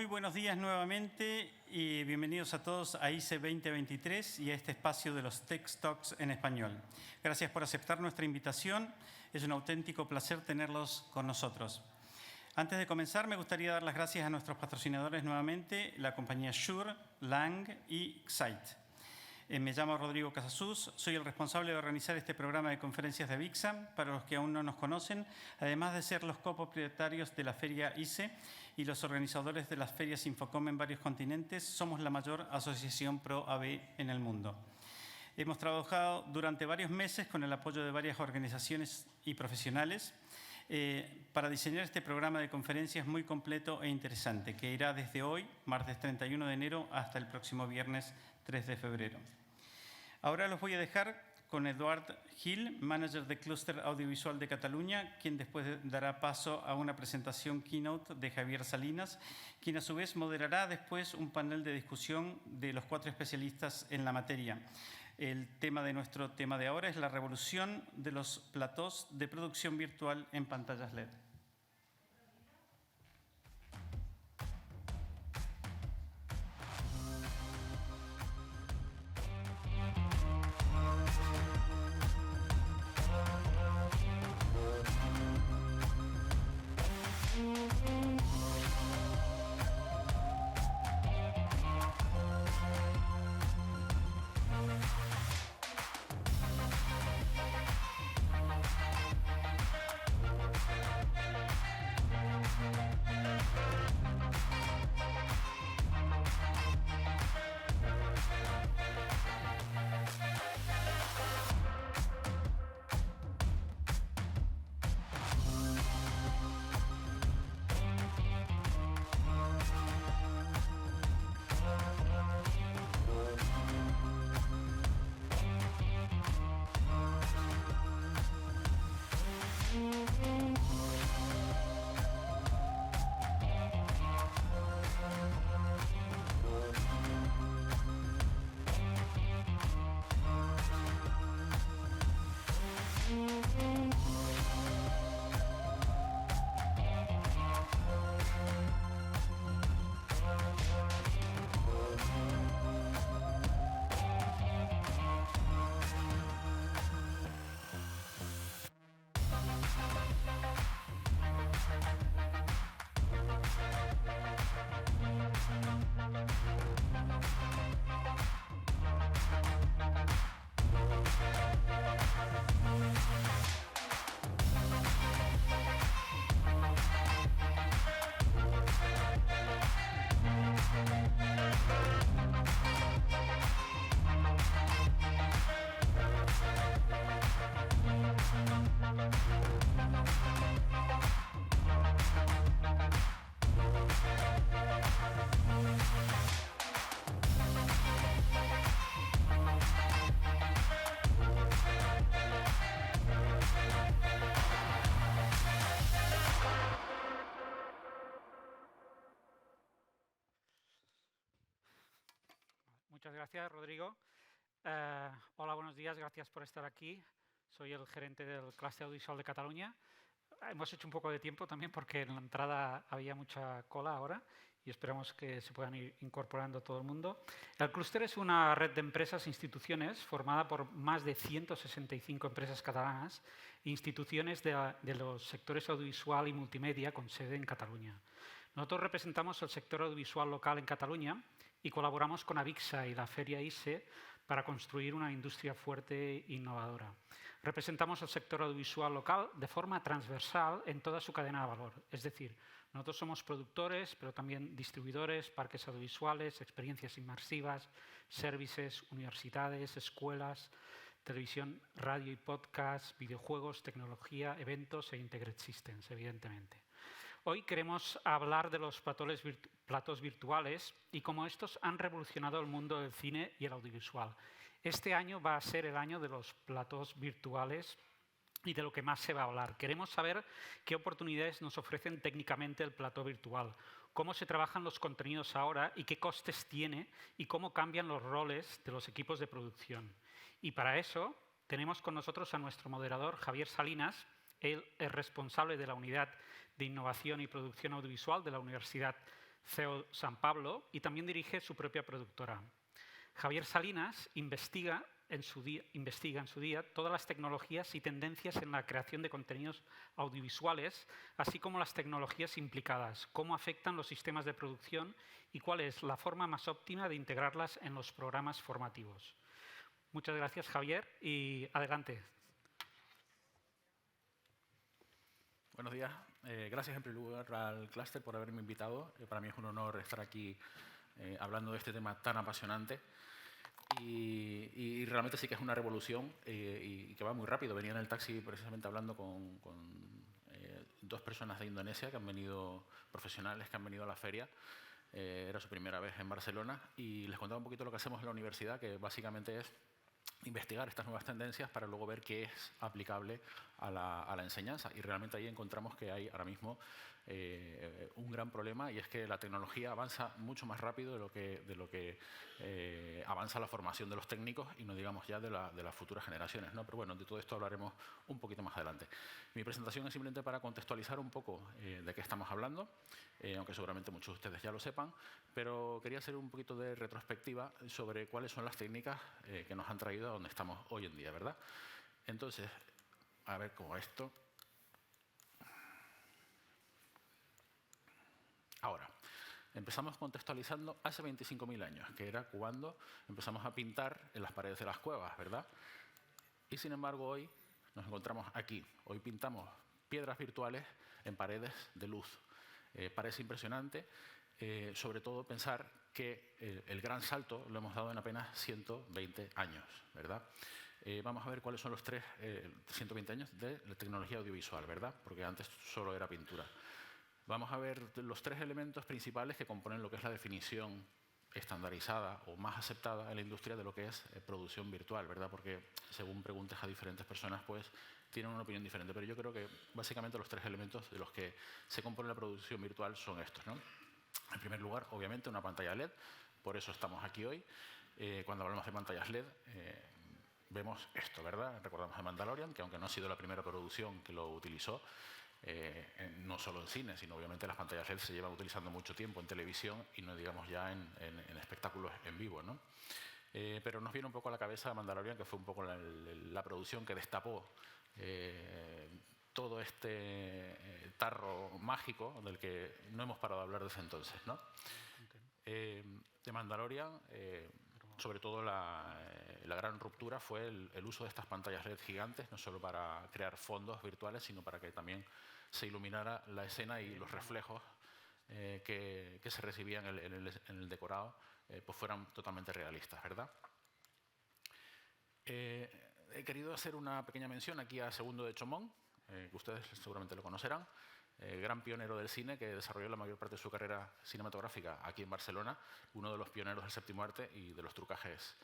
Muy buenos días nuevamente y bienvenidos a todos a ICE 2023 y a este espacio de los Tech Talks en español. Gracias por aceptar nuestra invitación. Es un auténtico placer tenerlos con nosotros. Antes de comenzar, me gustaría dar las gracias a nuestros patrocinadores nuevamente, la compañía Shure, Lang y Excite. Me llamo Rodrigo Casasus, soy el responsable de organizar este programa de conferencias de Avixa, para los que aún no nos conocen, además de ser los copropietarios de la Feria ICE y los organizadores de las ferias Infocom en varios continentes. Somos la mayor asociación pro AV en el mundo. Hemos trabajado durante varios meses con el apoyo de varias organizaciones y profesionales para diseñar este programa de conferencias muy completo e interesante, que irá desde hoy, martes 31 de enero, hasta el próximo viernes 3 de febrero. Ahora los voy a dejar con Eduard Gil, manager de Clúster Audiovisual de Cataluña, quien después dará paso a una presentación keynote de Javier Salinas, quien a su vez moderará después un panel de discusión de los 4 especialistas en la materia. El tema de nuestro tema de ahora es la revolución de los platós de producción virtual en pantallas LED. Muchas gracias, Rodrigo. Hola, buenos días. Gracias por estar aquí. Soy el gerente del Clúster Audiovisual de Cataluña. Hemos hecho un poco de tiempo también porque en la entrada había mucha cola ahora y esperamos que se puedan ir incorporando todo el mundo. El clúster es una red de empresas e instituciones formada por más de 165 empresas catalanas e instituciones de los sectores audiovisual y multimedia con sede en Cataluña. Nosotros representamos el sector audiovisual local en Cataluña y colaboramos con Avixa y la Feria ICE para construir una industria fuerte e innovadora. Representamos el sector audiovisual local de forma transversal en toda su cadena de valor. Es decir, nosotros somos productores, pero también distribuidores, parques audiovisuales, experiencias inmersivas, servicios, universidades, escuelas, televisión, radio y podcast, videojuegos, tecnología, eventos e integrated systems, evidentemente. Hoy queremos hablar de los platós virtuales y cómo estos han revolucionado el mundo del cine y el audiovisual. Este año va a ser el año de los platós virtuales y de lo que más se va a hablar. Queremos saber qué oportunidades nos ofrecen técnicamente el plató virtual, cómo se trabajan los contenidos ahora y qué costes tiene y cómo cambian los roles de los equipos de producción. Y para eso tenemos con nosotros a nuestro moderador, Javier Salinas. Él es responsable de la Unidad de Innovación y Producción Audiovisual de la Universidad CEO San Pablo, y también dirige su propia productora. Javier Salinas investiga en su día todas las tecnologías y tendencias en la creación de contenidos audiovisuales, así como las tecnologías implicadas, cómo afectan los sistemas de producción y cuál es la forma más óptima de integrarlas en los programas formativos. Muchas gracias, Javier, y adelante. Buenos días. Gracias en primer lugar al clúster por haberme invitado. Para mí es un honor estar aquí hablando de este tema tan apasionante. Y realmente sí que es una revolución y que va muy rápido. Venía en el taxi precisamente hablando con dos personas de Indonesia que han venido, profesionales que han venido a la feria. Era su primera vez en Barcelona y les contaba un poquito lo que hacemos en la universidad, que básicamente es investigar estas nuevas tendencias para luego ver qué es aplicable a la enseñanza. Y realmente ahí encontramos que hay ahora mismo un gran problema, y es que la tecnología avanza mucho más rápido de lo que avanza la formación de los técnicos, y no digamos ya de las futuras generaciones, ¿no? Pero bueno, de todo esto hablaremos un poquito más adelante. Mi presentación es simplemente para contextualizar un poco de qué estamos hablando, aunque seguramente muchos de ustedes ya lo sepan, pero quería hacer un poquito de retrospectiva sobre cuáles son las técnicas que nos han traído a donde estamos hoy en día, ¿verdad? Entonces, a ver cómo esto. Ahora, empezamos contextualizando hace 25.000 años, que era cuando empezamos a pintar en las paredes de las cuevas, ¿verdad? Y sin embargo, hoy nos encontramos aquí. Hoy pintamos piedras virtuales en paredes de luz. Parece impresionante, sobre todo pensar que el gran salto lo hemos dado en apenas 120 años, ¿verdad? Vamos a ver cuáles son los 120 años de la tecnología audiovisual, ¿verdad? Porque antes solo era pintura. Vamos a ver los 3 elementos principales que componen lo que es la definición estandarizada o más aceptada en la industria de lo que es producción virtual, ¿verdad? Porque según preguntes a diferentes personas, pues tienen una opinión diferente. Pero yo creo que básicamente los 3 elementos de los que se compone la producción virtual son estos, ¿no? En primer lugar, obviamente, una pantalla LED. Por eso estamos aquí hoy. Cuando hablamos de pantallas LED, vemos esto, ¿verdad? Recordamos a Mandalorian, que aunque no ha sido la primera producción que lo utilizó, no solo en cine, sino obviamente las pantallas LED se llevan utilizando mucho tiempo en televisión y no digamos ya en espectáculos en vivo, ¿no? Pero nos viene un poco a la cabeza Mandalorian, que fue un poco la producción que destapó todo este tarro mágico del que no hemos parado de hablar desde entonces, ¿no? De Mandalorian, sobre todo la gran ruptura fue el uso de estas pantallas LED gigantes, no solo para crear fondos virtuales, sino para que también se iluminara la escena y los reflejos que se recibían en el decorado pues fueran totalmente realistas, ¿verdad? He querido hacer una pequeña mención aquí a Segundo de Chomón, que ustedes seguramente lo conocerán, gran pionero del cine que desarrolló la mayor parte de su carrera cinematográfica aquí en Barcelona, uno de los pioneros del séptimo arte y de los trucajes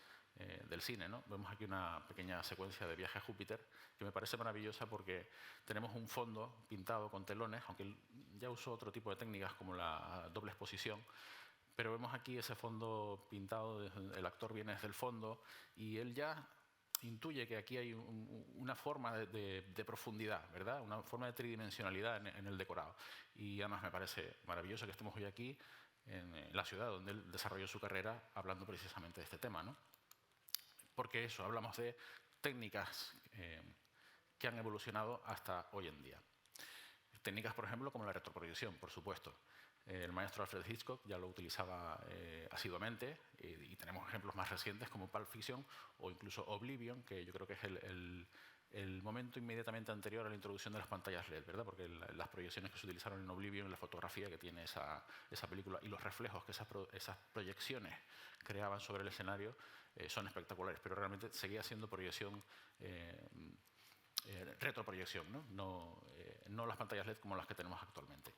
del cine, ¿no? Vemos aquí una pequeña secuencia de Viaje a Júpiter que me parece maravillosa porque tenemos un fondo pintado con telones, aunque él ya usó otro tipo de técnicas como la doble exposición, pero vemos aquí ese fondo pintado, el actor viene desde el fondo y él ya intuye que aquí hay una forma de profundidad, ¿verdad? Una forma de tridimensionalidad en el decorado. Y además me parece maravilloso que estemos hoy aquí en la ciudad donde él desarrolló su carrera hablando precisamente de este tema, ¿no? Porque eso, hablamos de técnicas que han evolucionado hasta hoy en día. Técnicas, por ejemplo, como la retroproyección, por supuesto. El maestro Alfred Hitchcock ya lo utilizaba asiduamente y tenemos ejemplos más recientes como Pulp Fiction o incluso Oblivion, que yo creo que es el momento inmediatamente anterior a la introducción de las pantallas LED, ¿verdad? Porque las proyecciones que se utilizaron en Oblivion, la fotografía que tiene esa película y los reflejos que esas proyecciones creaban sobre el escenario son espectaculares, pero realmente seguía siendo proyección, retroproyección, ¿no? No las pantallas LED como las que tenemos actualmente.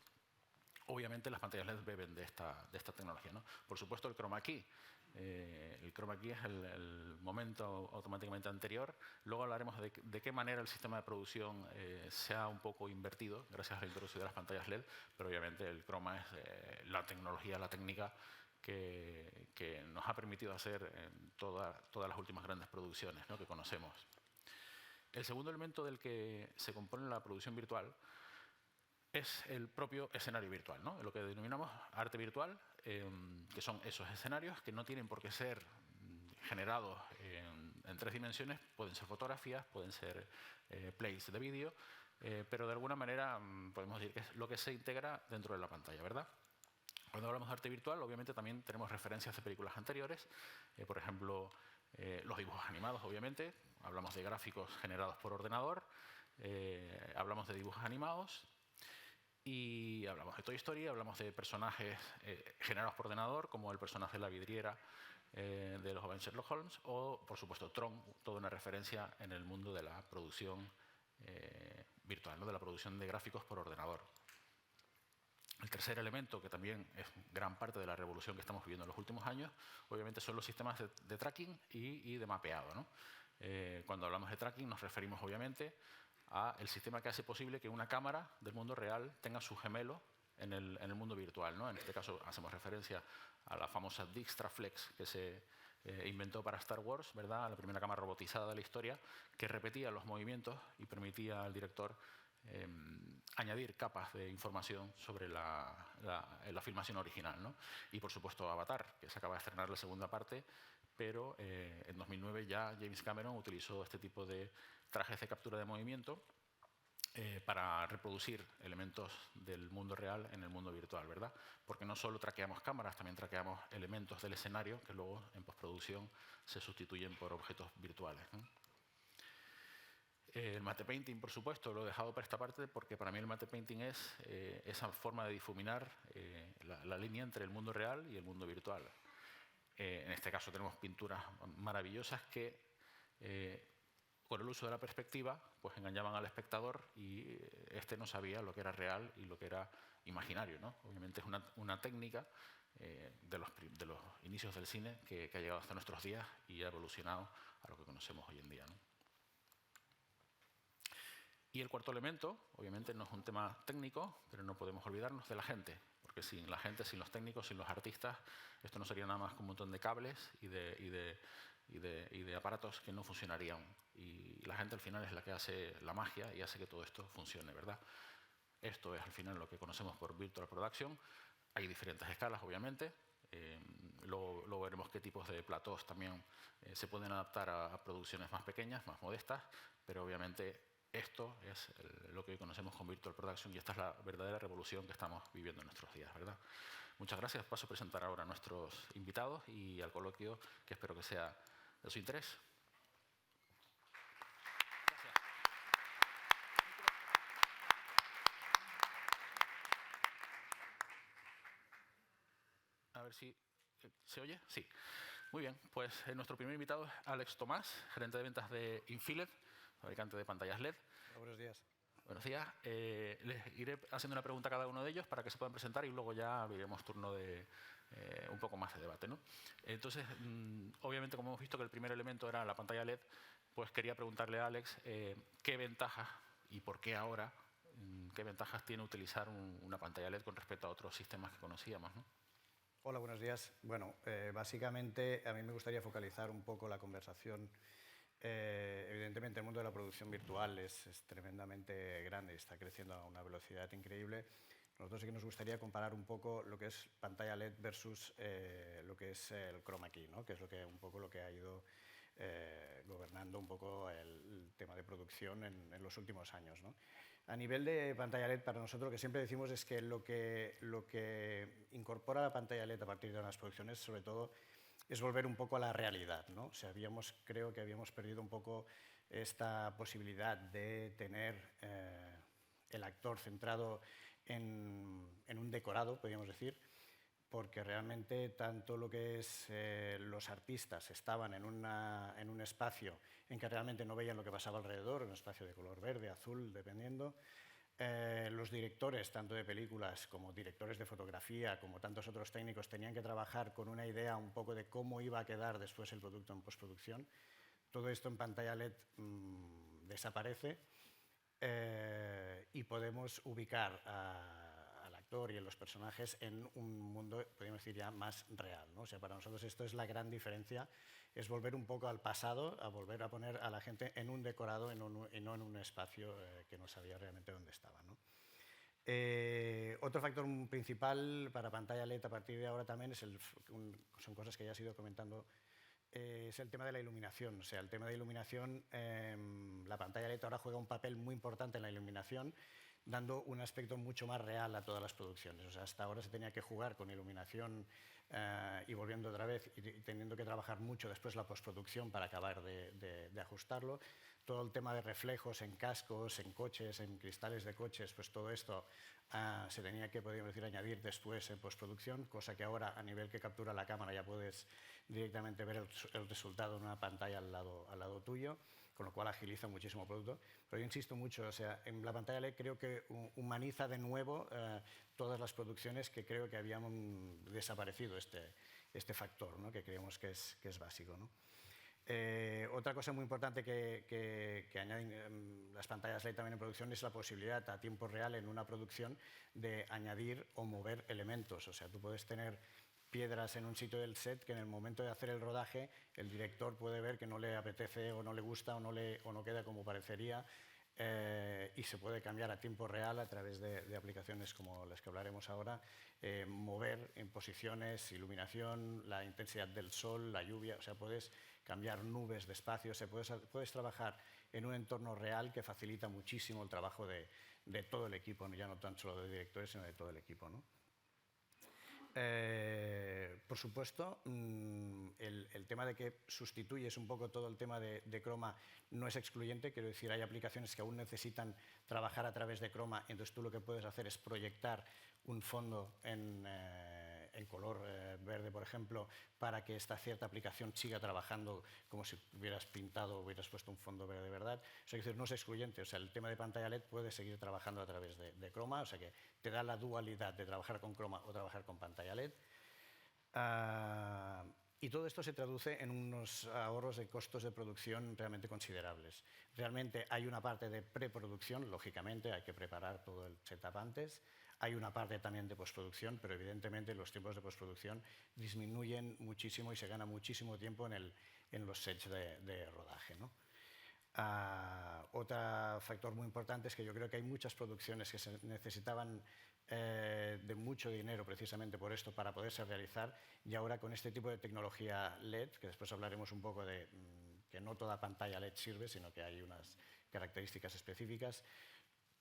Obviamente las pantallas LED beben de esta tecnología, ¿no? Por supuesto el chroma key. El chroma key es el momento automáticamente anterior. Luego hablaremos de qué manera el sistema de producción se ha un poco invertido gracias a la introducción de las pantallas LED, pero obviamente el chroma es la tecnología, la técnica que nos ha permitido hacer en todas las últimas grandes producciones, ¿no?, que conocemos. El segundo elemento del que se compone la producción virtual es el propio escenario virtual, ¿no? Lo que denominamos arte virtual, que son esos escenarios que no tienen por qué ser generados en 3 dimensiones, pueden ser fotografías, pueden ser plays de vídeo, pero de alguna manera podemos decir que es lo que se integra dentro de la pantalla, ¿verdad? Cuando hablamos de arte virtual, obviamente también tenemos referencias de películas anteriores, por ejemplo, los dibujos animados, obviamente, hablamos de gráficos generados por ordenador, hablamos de dibujos animados y hablamos de Toy Story, hablamos de personajes generados por ordenador, como el personaje de la vidriera de los jóvenes Sherlock Holmes, o, por supuesto, Tron, toda una referencia en el mundo de la producción virtual, ¿no? De la producción de gráficos por ordenador. El tercer elemento, que también es gran parte de la revolución que estamos viviendo en los últimos años, obviamente son los sistemas de tracking y de mapeado, ¿no? Cuando hablamos de tracking nos referimos obviamente al sistema que hace posible que una cámara del mundo real tenga su gemelo en el mundo virtual, ¿no? En este caso hacemos referencia a la famosa Dijkstra Flex que se inventó para Star Wars, ¿verdad? La primera cámara robotizada de la historia que repetía los movimientos y permitía al director añadir capas de información sobre la filmación original, ¿no? Y por supuesto Avatar, que se acaba de estrenar la segunda parte, pero en 2009 ya James Cameron utilizó este tipo de trajes de captura de movimiento para reproducir elementos del mundo real en el mundo virtual, ¿verdad? Porque no solo traqueamos cámaras, también traqueamos elementos del escenario que luego en postproducción se sustituyen por objetos virtuales, ¿no? El matte painting, por supuesto, lo he dejado para esta parte porque para mí el matte painting es esa forma de difuminar la línea entre el mundo real y el mundo virtual. En este caso tenemos pinturas maravillosas que, con el uso de la perspectiva, pues engañaban al espectador y este no sabía lo que era real y lo que era imaginario, ¿no? Obviamente es una técnica de los inicios del cine que ha llegado hasta nuestros días y ha evolucionado a lo que conocemos hoy en día, ¿no? Y el cuarto elemento, obviamente no es un tema técnico, pero no podemos olvidarnos de la gente, porque sin la gente, sin los técnicos, sin los artistas, esto no sería nada más que un montón de cables y de aparatos que no funcionarían. Y la gente al final es la que hace la magia y hace que todo esto funcione, ¿verdad? Esto es al final lo que conocemos por Virtual Production. Hay diferentes escalas, obviamente. Luego veremos qué tipos de platós también se pueden adaptar a producciones más pequeñas, más modestas, pero obviamente esto es lo que hoy conocemos como Virtual Production y esta es la verdadera revolución que estamos viviendo en nuestros días, ¿verdad? Muchas gracias. Paso a presentar ahora a nuestros invitados y al coloquio que espero que sea de su interés. Gracias. A ver si se oye. Sí. Muy bien. Pues nuestro primer invitado es Alex Tomás, gerente de ventas de Infilet, fabricante de pantallas LED. Buenos días. Buenos días. Les iré haciendo una pregunta a cada uno de ellos para que se puedan presentar y luego ya abriremos turno de un poco más de debate, ¿no? Entonces, obviamente, como hemos visto que el primer elemento era la pantalla LED, pues quería preguntarle a Alex qué ventajas y por qué ahora, qué ventajas tiene utilizar una pantalla LED con respecto a otros sistemas que conocíamos, ¿no? Hola, buenos días. Bueno, básicamente a mí me gustaría focalizar un poco la conversación. Evidentemente el mundo de la producción virtual es tremendamente grande, está creciendo a una velocidad increíble. Nosotros sí que nos gustaría comparar un poco lo que es pantalla LED versus lo que es el chroma key, ¿no? Que es un poco lo que ha ido gobernando un poco el tema de producción en los últimos años, ¿no? A nivel de pantalla LED, para nosotros lo que siempre decimos es que lo que incorpora la pantalla LED a partir de las producciones, sobre todo, es volver un poco a la realidad, ¿no? O sea, creo que habíamos perdido un poco esta posibilidad de tener el actor centrado en un decorado, podríamos decir, porque realmente tanto lo que es los artistas estaban en un espacio en que realmente no veían lo que pasaba alrededor, un espacio de color verde, azul, dependiendo. Los directores, tanto de películas como directores de fotografía, como tantos otros técnicos, tenían que trabajar con una idea un poco de cómo iba a quedar después el producto en postproducción. Todo esto en pantalla LED desaparece y podemos ubicar al actor y a los personajes en un mundo, podríamos decir, ya más real, ¿no? O sea, para nosotros esto es la gran diferencia, es volver un poco al pasado, a volver a poner a la gente en un decorado y no en un espacio que no sabía realmente dónde estaba, ¿no? Otro factor principal para pantalla LED a partir de ahora también son cosas que ya has ido comentando, es el tema de la iluminación. O sea, el tema de iluminación, la pantalla LED ahora juega un papel muy importante en la iluminación, dando un aspecto mucho más real a todas las producciones. O sea, hasta ahora se tenía que jugar con iluminación y volviendo otra vez y teniendo que trabajar mucho después la postproducción para acabar de ajustarlo. Todo el tema de reflejos en cascos, en coches, en cristales de coches, pues todo esto se tenía que, podríamos decir, añadir después en postproducción, cosa que ahora a nivel que captura la cámara ya puedes directamente ver el resultado en una pantalla al lado tuyo, con lo cual agiliza muchísimo el producto. Pero yo insisto mucho, o sea, en la pantalla LED creo que humaniza de nuevo todas las producciones que creo que habían desaparecido este factor, ¿no? Que creemos que es básico, ¿no? Otra cosa muy importante que añaden las pantallas LED también en producción es la posibilidad a tiempo real en una producción de añadir o mover elementos. O sea, tú puedes tener piedras en un sitio del set que en el momento de hacer el rodaje el director puede ver que no le apetece o no le gusta o no queda como parecería y se puede cambiar a tiempo real a través de aplicaciones como las que hablaremos ahora, mover en posiciones, iluminación, la intensidad del sol, la lluvia, o sea, puedes cambiar nubes de espacio, o sea, puedes trabajar en un entorno real que facilita muchísimo el trabajo de todo el equipo, ya no tan solo de directores, sino de todo el equipo, ¿no? Por supuesto, el tema de que sustituyes un poco todo el tema de croma no es excluyente, quiero decir, hay aplicaciones que aún necesitan trabajar a través de croma, entonces tú lo que puedes hacer es proyectar un fondo en color verde, por ejemplo, para que esta cierta aplicación siga trabajando como si hubieras pintado o hubieras puesto un fondo verde de verdad. O sea, es decir, no es excluyente, o sea, el tema de pantalla LED puede seguir trabajando a través de croma, o sea que te da la dualidad de trabajar con croma o trabajar con pantalla LED. Y todo esto se traduce en unos ahorros de costos de producción realmente considerables. Realmente hay una parte de preproducción, lógicamente hay que preparar todo el setup antes. Hay una parte también de postproducción, pero evidentemente los tiempos de postproducción disminuyen muchísimo y se gana muchísimo tiempo en los sets de rodaje, ¿no? Otro factor muy importante es que yo creo que hay muchas producciones que se necesitaban de mucho dinero precisamente por esto para poderse realizar y ahora con este tipo de tecnología LED, que después hablaremos un poco de que no toda pantalla LED sirve, sino que hay unas características específicas,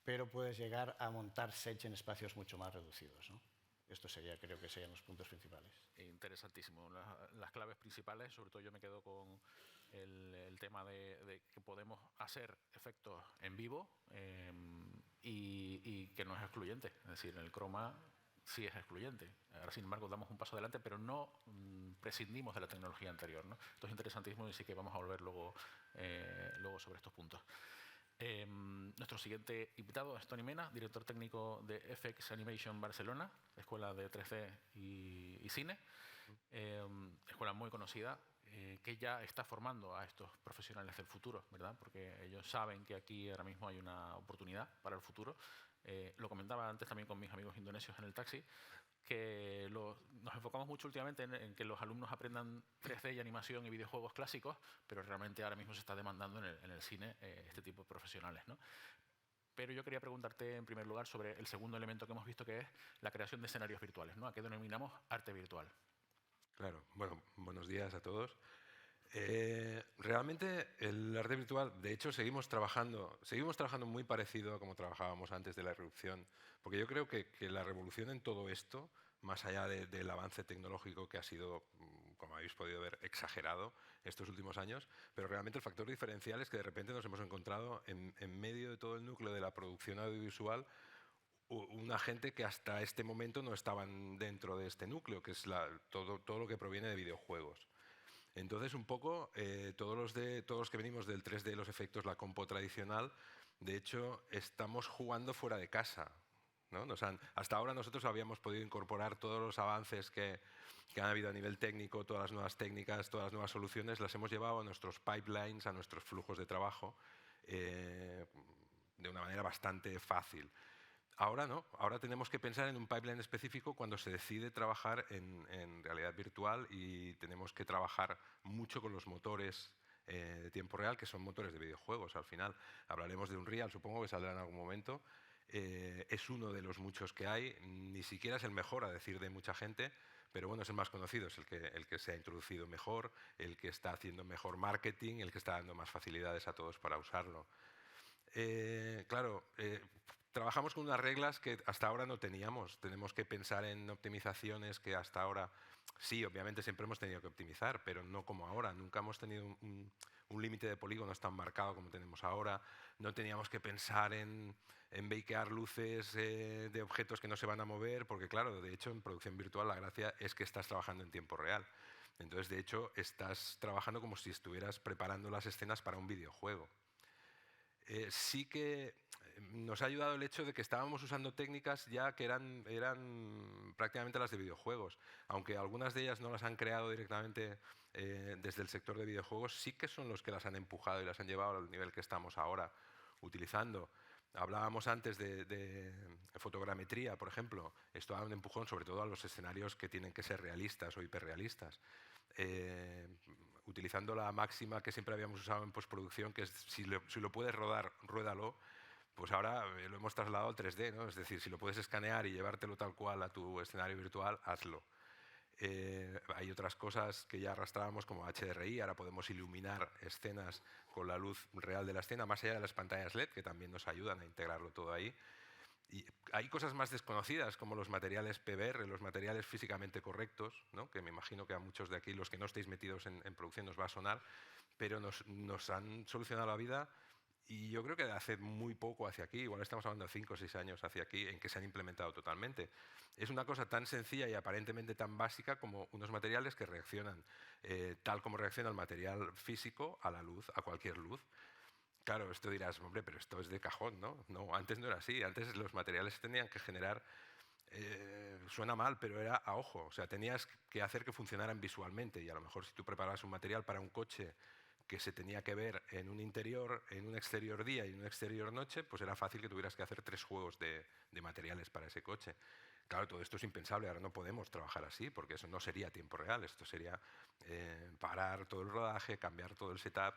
pero puedes llegar a montar sets en espacios mucho más reducidos, ¿no? Esto creo que serían los puntos principales. Interesantísimo. Las claves principales, sobre todo yo me quedo con el tema de que podemos hacer efectos en vivo y que no es excluyente. Es decir, el croma sí es excluyente. Ahora, sin embargo, damos un paso adelante, pero no prescindimos de la tecnología anterior, ¿no? Esto es interesantísimo y sí que vamos a volver luego sobre estos puntos. Nuestro siguiente invitado es Toni Mena, director técnico de FX Animation Barcelona, escuela de 3D y cine, escuela muy conocida que ya está formando a estos profesionales del futuro, ¿verdad? Porque ellos saben que aquí ahora mismo hay una oportunidad para el futuro. Lo comentaba antes también con mis amigos indonesios en el taxi, que nos enfocamos mucho últimamente en que los alumnos aprendan 3D y animación y videojuegos clásicos, pero realmente ahora mismo se está demandando en el cine este tipo de profesionales, ¿no? Pero yo quería preguntarte en primer lugar sobre el segundo elemento que hemos visto, que es la creación de escenarios virtuales, ¿no? ¿A qué denominamos arte virtual? Claro, bueno, buenos días a todos. Realmente el arte virtual, de hecho, seguimos trabajando muy parecido a como trabajábamos antes de la irrupción, porque yo creo que la revolución en todo esto, más allá del avance tecnológico que ha sido, como habéis podido ver, exagerado estos últimos años, pero realmente el factor diferencial es que de repente nos hemos encontrado en medio de todo el núcleo de la producción audiovisual una gente que hasta este momento no estaban dentro de este núcleo, que es todo lo que proviene de videojuegos. Entonces, un poco, todos los que venimos del 3D, los efectos, la compo tradicional, de hecho, estamos jugando fuera de casa, ¿no? Hasta ahora nosotros habíamos podido incorporar todos los avances que han habido a nivel técnico, todas las nuevas técnicas, todas las nuevas soluciones, las hemos llevado a nuestros pipelines, a nuestros flujos de trabajo, de una manera bastante fácil. Ahora no, ahora tenemos que pensar en un pipeline específico cuando se decide trabajar en realidad virtual y tenemos que trabajar mucho con los motores de tiempo real, que son motores de videojuegos al final. Hablaremos de Unreal, supongo que saldrá en algún momento. Es uno de los muchos que hay, ni siquiera es el mejor a decir de mucha gente, pero bueno, es el más conocido, es el que se ha introducido mejor, el que está haciendo mejor marketing, el que está dando más facilidades a todos para usarlo. Claro, trabajamos con unas reglas que hasta ahora no teníamos. Tenemos que pensar en optimizaciones que hasta ahora, sí, obviamente siempre hemos tenido que optimizar, pero no como ahora. Nunca hemos tenido un límite de polígonos tan marcado como tenemos ahora. No teníamos que pensar en bakear luces de objetos que no se van a mover, porque claro, de hecho en producción virtual la gracia es que estás trabajando en tiempo real. Entonces, de hecho, estás trabajando como si estuvieras preparando las escenas para un videojuego. Sí que nos ha ayudado el hecho de que estábamos usando técnicas ya que eran prácticamente las de videojuegos. Aunque algunas de ellas no las han creado directamente desde el sector de videojuegos, sí que son los que las han empujado y las han llevado al nivel que estamos ahora utilizando. Hablábamos antes de fotogrametría, por ejemplo. Esto da un empujón sobre todo a los escenarios que tienen que ser realistas o hiperrealistas. Utilizando la máxima que siempre habíamos usado en postproducción, que es si lo puedes rodar, ruédalo, pues ahora lo hemos trasladado al 3D, ¿no? Es decir, si lo puedes escanear y llevártelo tal cual a tu escenario virtual, hazlo. Hay otras cosas que ya arrastrábamos como HDRI, ahora podemos iluminar escenas con la luz real de la escena, más allá de las pantallas LED, que también nos ayudan a integrarlo todo ahí. Y hay cosas más desconocidas como los materiales PBR, los materiales físicamente correctos, ¿no? Que me imagino que a muchos de aquí, los que no estéis metidos en producción, nos va a sonar, pero nos han solucionado la vida. Y yo creo que hace muy poco hacia aquí, igual estamos hablando de 5 o 6 años hacia aquí, en que se han implementado totalmente. Es una cosa tan sencilla y aparentemente tan básica como unos materiales que reaccionan tal como reacciona el material físico a la luz, a cualquier luz. Claro, esto dirás, hombre, pero esto es de cajón, ¿no? No, antes no era así. Antes los materiales tenían que generar, suena mal, pero era a ojo. O sea, tenías que hacer que funcionaran visualmente. Y a lo mejor si tú preparabas un material para un coche que se tenía que ver en un interior, en un exterior día y en un exterior noche, pues era fácil que tuvieras que hacer 3 juegos de materiales para ese coche. Claro, todo esto es impensable, ahora no podemos trabajar así, porque eso no sería tiempo real, esto sería parar todo el rodaje, cambiar todo el setup.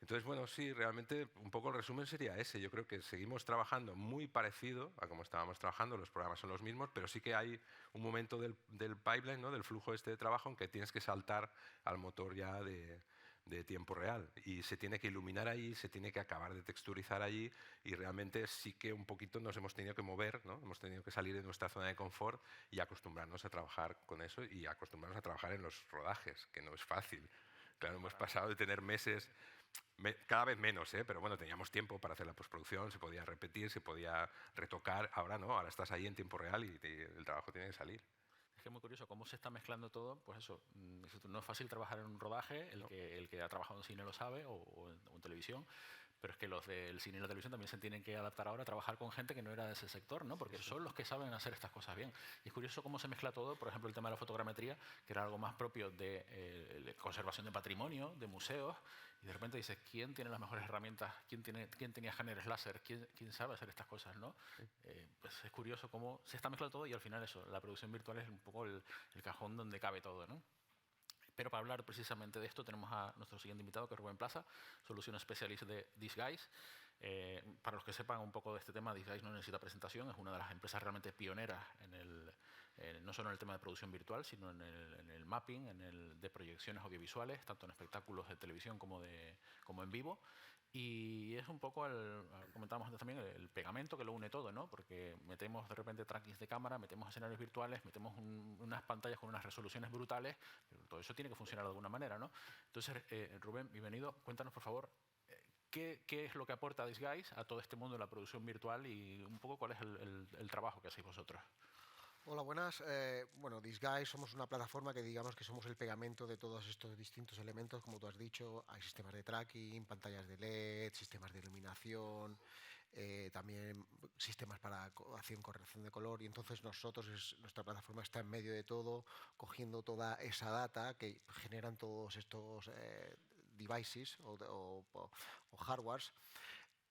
Entonces, bueno, sí, realmente un poco el resumen sería ese. Yo creo que seguimos trabajando muy parecido a como estábamos trabajando, los programas son los mismos, pero sí que hay un momento del pipeline, ¿no? Del flujo este de trabajo, en que tienes que saltar al motor ya de tiempo real. Y se tiene que iluminar allí, se tiene que acabar de texturizar allí, y realmente sí que un poquito nos hemos tenido que mover, ¿no? Hemos tenido que salir de nuestra zona de confort y acostumbrarnos a trabajar con eso y acostumbrarnos a trabajar en los rodajes, que no es fácil. Claro, hemos pasado de tener meses, cada vez menos, pero bueno, teníamos tiempo para hacer la postproducción, se podía repetir, se podía retocar. Ahora no, ahora estás ahí en tiempo real y el trabajo tiene que salir. Es que es muy curioso cómo se está mezclando todo. Pues eso, no es fácil trabajar en un rodaje, el que ha trabajado en cine lo sabe, o en televisión, pero es que los del cine y la televisión también se tienen que adaptar ahora a trabajar con gente que no era de ese sector, ¿no? Porque son los que saben hacer estas cosas bien. Y es curioso cómo se mezcla todo, por ejemplo, el tema de la fotogrametría, que era algo más propio de conservación de patrimonio, de museos, y de repente dices, ¿quién tiene las mejores herramientas? ¿Quién tenía escáneres láser? ¿Quién sabe hacer estas cosas, ¿no? Pues es curioso cómo se está mezclando todo y al final eso, la producción virtual es un poco el cajón donde cabe todo, ¿no? Pero para hablar precisamente de esto tenemos a nuestro siguiente invitado, que es Rubén Plaza, Solution Specialist de Disguise. Para los que sepan un poco de este tema, Disguise no necesita presentación, es una de las empresas realmente pioneras no solo en el tema de producción virtual, sino en el mapping, de proyecciones audiovisuales, tanto en espectáculos de televisión como en vivo. Y es un poco, comentábamos antes también, el pegamento que lo une todo, ¿no? Porque metemos de repente trackings de cámara, metemos escenarios virtuales, metemos unas pantallas con unas resoluciones brutales, pero todo eso tiene que funcionar de alguna manera, ¿no? Entonces, Rubén, bienvenido. Cuéntanos, por favor, ¿qué es lo que aporta Disguise a todo este mundo de la producción virtual y un poco cuál es el trabajo que hacéis vosotros? Hola, buenas. Bueno, Disguise somos una plataforma que digamos que somos el pegamento de todos estos distintos elementos, como tú has dicho. Hay sistemas de tracking, pantallas de LED, sistemas de iluminación, también sistemas para corrección de color, y entonces nuestra plataforma está en medio de todo, cogiendo toda esa data que generan todos estos devices o hardwares.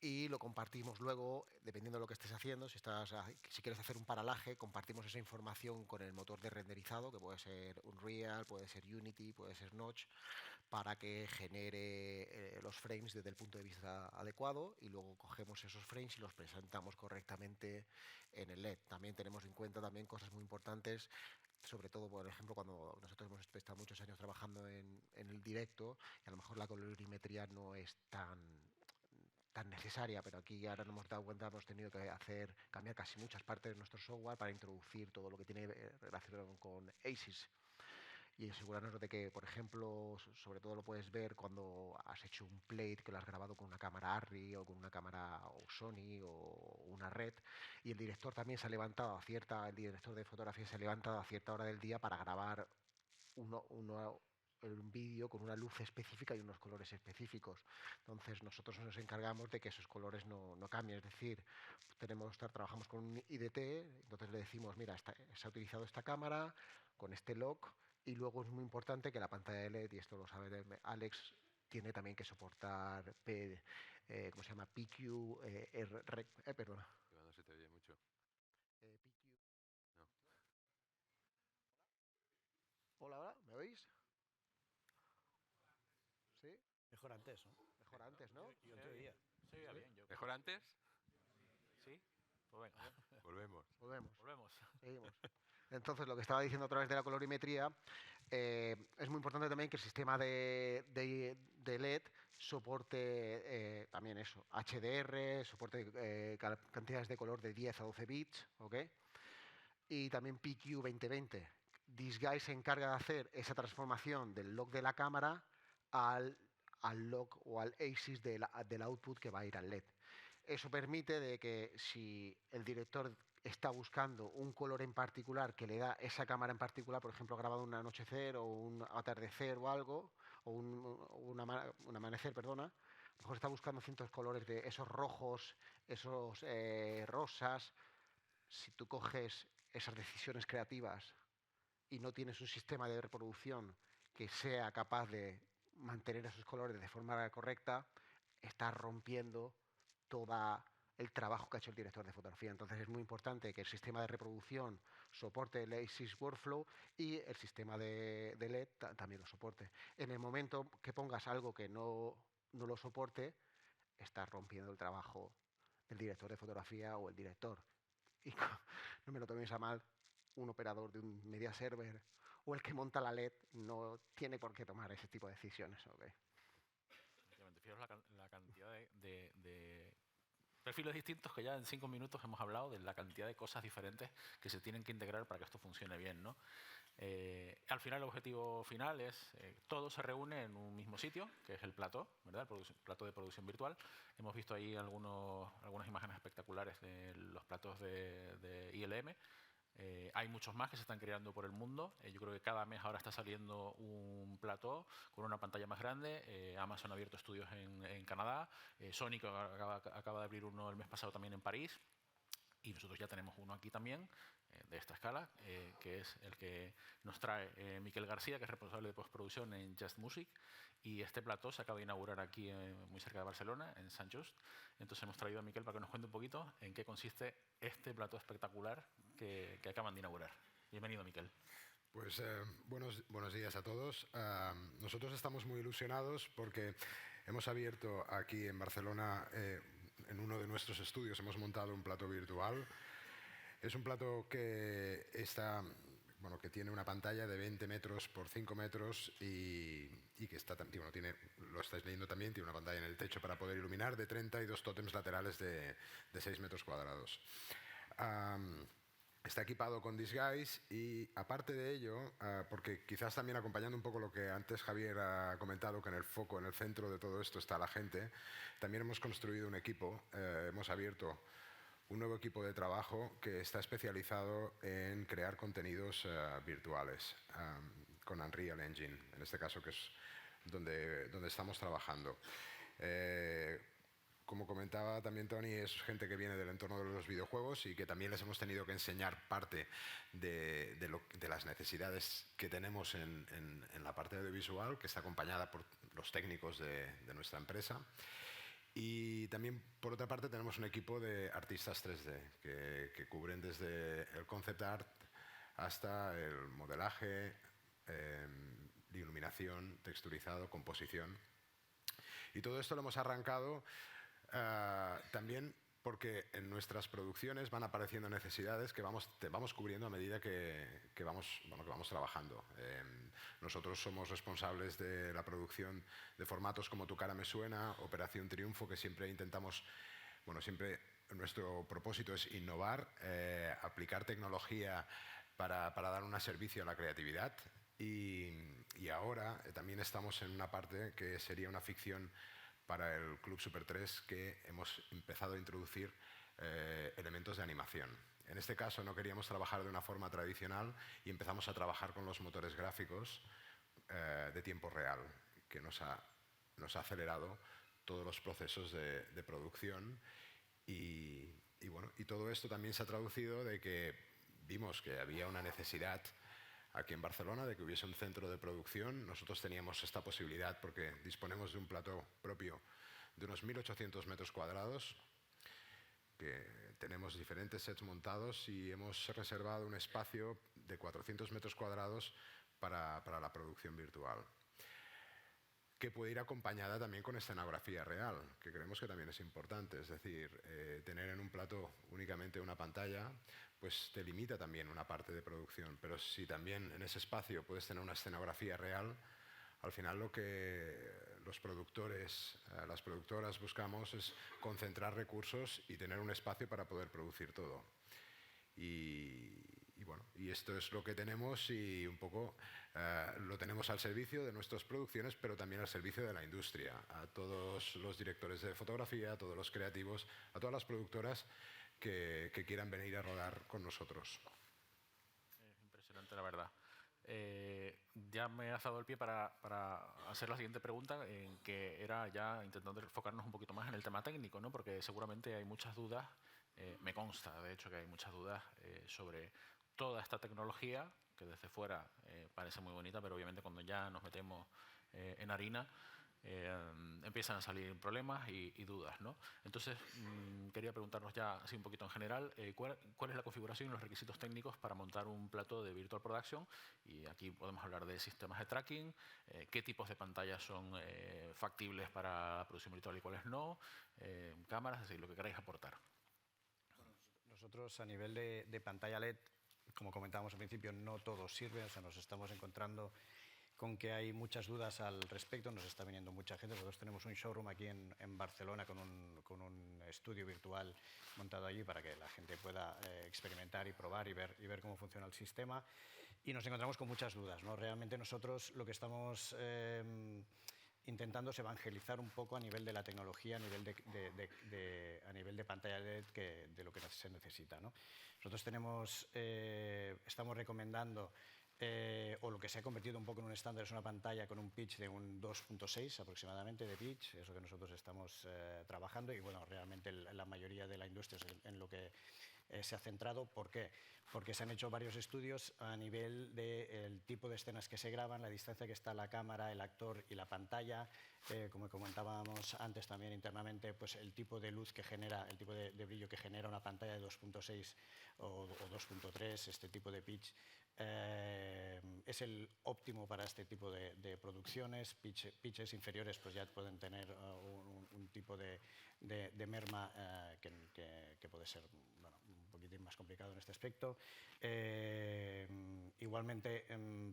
y lo compartimos luego, dependiendo de lo que estés haciendo. Si quieres hacer un paralaje, compartimos esa información con el motor de renderizado, que puede ser Unreal, puede ser Unity, puede ser Notch, para que genere los frames desde el punto de vista adecuado, y luego cogemos esos frames y los presentamos correctamente en el LED. También tenemos en cuenta también cosas muy importantes, sobre todo, por ejemplo, cuando nosotros hemos estado muchos años trabajando en el directo, y a lo mejor la colorimetría no es tan necesaria, pero aquí ahora nos hemos dado cuenta, hemos tenido que cambiar casi muchas partes de nuestro software para introducir todo lo que tiene relación con ASIS, y asegurarnos de que, por ejemplo, sobre todo lo puedes ver cuando has hecho un plate que lo has grabado con una cámara Arri o con una cámara o Sony o una Red, y el director también se ha levantado el director de fotografía se ha levantado a cierta hora del día para grabar un vídeo con una luz específica y unos colores específicos. Entonces nosotros nos encargamos de que esos colores no cambien, es decir, trabajamos con un IDT, entonces le decimos, mira, se ha utilizado esta cámara con este lock, y luego es muy importante que la pantalla de LED, y esto lo sabe Alex, tiene también que soportar ¿cómo se llama? PQ, perdona. No se te oye mucho. PQ. No. Hola, ¿me oís? ¿Sí? Mejor antes, ¿no? Mejor antes, ¿no? Yo te oía. Sí, bien. Yo ¿Mejor antes? Sí, pues venga, Volvemos. volvemos. Seguimos. Entonces, lo que estaba diciendo a través de la colorimetría, es muy importante también que el sistema de LED soporte también eso, HDR, soporte cantidades de color de 10 a 12 bits, ¿ok? Y también PQ 2020. Disguise se encarga de hacer esa transformación del log de la cámara al log o al ASIS del output que va a ir al LED. Eso permite de que si el director está buscando un color en particular que le da esa cámara en particular, por ejemplo, ha grabado un anochecer o un atardecer o algo, o un amanecer, perdona, a lo mejor está buscando ciertos colores de esos rojos, esos rosas. Si tú coges esas decisiones creativas y no tienes un sistema de reproducción que sea capaz de mantener esos colores de forma correcta, estás rompiendo todo el trabajo que ha hecho el director de fotografía. Entonces es muy importante que el sistema de reproducción soporte el ASIS Workflow y el sistema de LED también lo soporte. En el momento que pongas algo que no lo soporte, estás rompiendo el trabajo del director de fotografía o el director. Y no me lo toméis a mal, un operador de un media server o el que monta la LED no tiene por qué tomar ese tipo de decisiones. ¿Okay? Fijaros la cantidad de perfiles distintos que ya en 5 minutos hemos hablado, de la cantidad de cosas diferentes que se tienen que integrar para que esto funcione bien, ¿no? Al final, el objetivo final es todo se reúne en un mismo sitio, que es el plató, ¿verdad? El plató de producción virtual. Hemos visto ahí algunas imágenes espectaculares de los platos de ILM. Hay muchos más que se están creando por el mundo. Yo creo que cada mes ahora está saliendo un plató con una pantalla más grande. Amazon ha abierto estudios en Canadá. Sony acaba de abrir uno el mes pasado también en París. Y nosotros ya tenemos uno aquí también, de esta escala, que es el que nos trae Miquel García, que es responsable de postproducción en Just Music. Y este plató se acaba de inaugurar aquí, muy cerca de Barcelona, en Sant Just. Entonces hemos traído a Miquel para que nos cuente un poquito en qué consiste este plató espectacular que acaban de inaugurar. Bienvenido, Miquel. Pues buenos días a todos. Nosotros estamos muy ilusionados porque hemos abierto aquí en Barcelona, en uno de nuestros estudios, hemos montado un plató virtual. Es un plató que que tiene una pantalla de 20 metros por 5 metros y que lo estáis leyendo también, tiene una pantalla en el techo para poder iluminar, de 32 tótems laterales de 6 metros cuadrados. Está equipado con Disguise y, aparte de ello, porque quizás también acompañando un poco lo que antes Javier ha comentado, que en el centro de todo esto está la gente, también hemos construido un equipo, hemos abierto un nuevo equipo de trabajo que está especializado en crear contenidos virtuales con Unreal Engine, en este caso, que es donde estamos trabajando. Como comentaba también Tony, es gente que viene del entorno de los videojuegos y que también les hemos tenido que enseñar parte de las necesidades que tenemos en la parte audiovisual, que está acompañada por los técnicos de nuestra empresa. Y también, por otra parte, tenemos un equipo de artistas 3D que cubren desde el concept art hasta el modelaje, iluminación, texturizado, composición. Y todo esto lo hemos arrancado también porque en nuestras producciones van apareciendo necesidades que vamos cubriendo a medida que vamos trabajando. Nosotros somos responsables de la producción de formatos como Tu cara me suena, Operación Triunfo, que siempre intentamos, siempre nuestro propósito es innovar, aplicar tecnología para dar un servicio a la creatividad. Y ahora también estamos en una parte que sería una ficción para el Club Super 3, que hemos empezado a introducir elementos de animación. En este caso no queríamos trabajar de una forma tradicional y empezamos a trabajar con los motores gráficos de tiempo real, que nos ha acelerado todos los procesos de producción. Y todo esto también se ha traducido de que vimos que había una necesidad aquí en Barcelona de que hubiese un centro de producción. Nosotros teníamos esta posibilidad porque disponemos de un plató propio de unos 1.800 metros cuadrados, que tenemos diferentes sets montados y hemos reservado un espacio de 400 metros cuadrados para la producción virtual, que puede ir acompañada también con escenografía real, que creemos que también es importante. Es decir, tener en un plató únicamente una pantalla pues te limita también una parte de producción, pero si también en ese espacio puedes tener una escenografía real, al final lo que los productores, las productoras buscamos es concentrar recursos y tener un espacio para poder producir todo. Y esto es lo que tenemos y un poco lo tenemos al servicio de nuestras producciones, pero también al servicio de la industria, a todos los directores de fotografía, a todos los creativos, a todas las productoras que quieran venir a rodar con nosotros. Impresionante, la verdad. Ya me has dado el pie para hacer la siguiente pregunta, que era ya intentando enfocarnos un poquito más en el tema técnico, ¿no? Porque seguramente hay muchas dudas, me consta de hecho que hay muchas dudas sobre toda esta tecnología, que desde fuera parece muy bonita, pero obviamente cuando ya nos metemos en harina, empiezan a salir problemas y dudas, ¿no? Entonces, quería preguntarnos ya así un poquito en general, ¿cuál es la configuración y los requisitos técnicos para montar un plató de Virtual Production? Y aquí podemos hablar de sistemas de tracking, qué tipos de pantallas son factibles para la producción virtual y cuáles no, cámaras, es decir, lo que queráis aportar. Nosotros a nivel de pantalla LED, como comentábamos al principio, no todo sirve, o sea, nos estamos encontrando con que hay muchas dudas al respecto, nos está viniendo mucha gente. Nosotros tenemos un showroom aquí en Barcelona con un estudio virtual montado allí para que la gente pueda experimentar y probar y ver cómo funciona el sistema. Y nos encontramos con muchas dudas, ¿no? Realmente nosotros lo que estamos intentando es evangelizar un poco a nivel de la tecnología, a nivel de pantalla LED, de lo que se necesita, ¿no? Nosotros estamos recomendando, o lo que se ha convertido un poco en un estándar, es una pantalla con un pitch de un 2.6 aproximadamente de pitch, es lo que nosotros estamos trabajando, y bueno, realmente la mayoría de la industria es en lo que se ha centrado. ¿Por qué? Porque se han hecho varios estudios a nivel del tipo de escenas que se graban, la distancia que está la cámara, el actor y la pantalla, como comentábamos antes también internamente, pues el tipo de luz que genera, el tipo de brillo que genera una pantalla de 2.6 o 2.3, este tipo de pitch, es el óptimo para este tipo de producciones. Pitches inferiores pues ya pueden tener un tipo de merma que puede ser, bueno, un poquitín más complicado en este aspecto. Igualmente,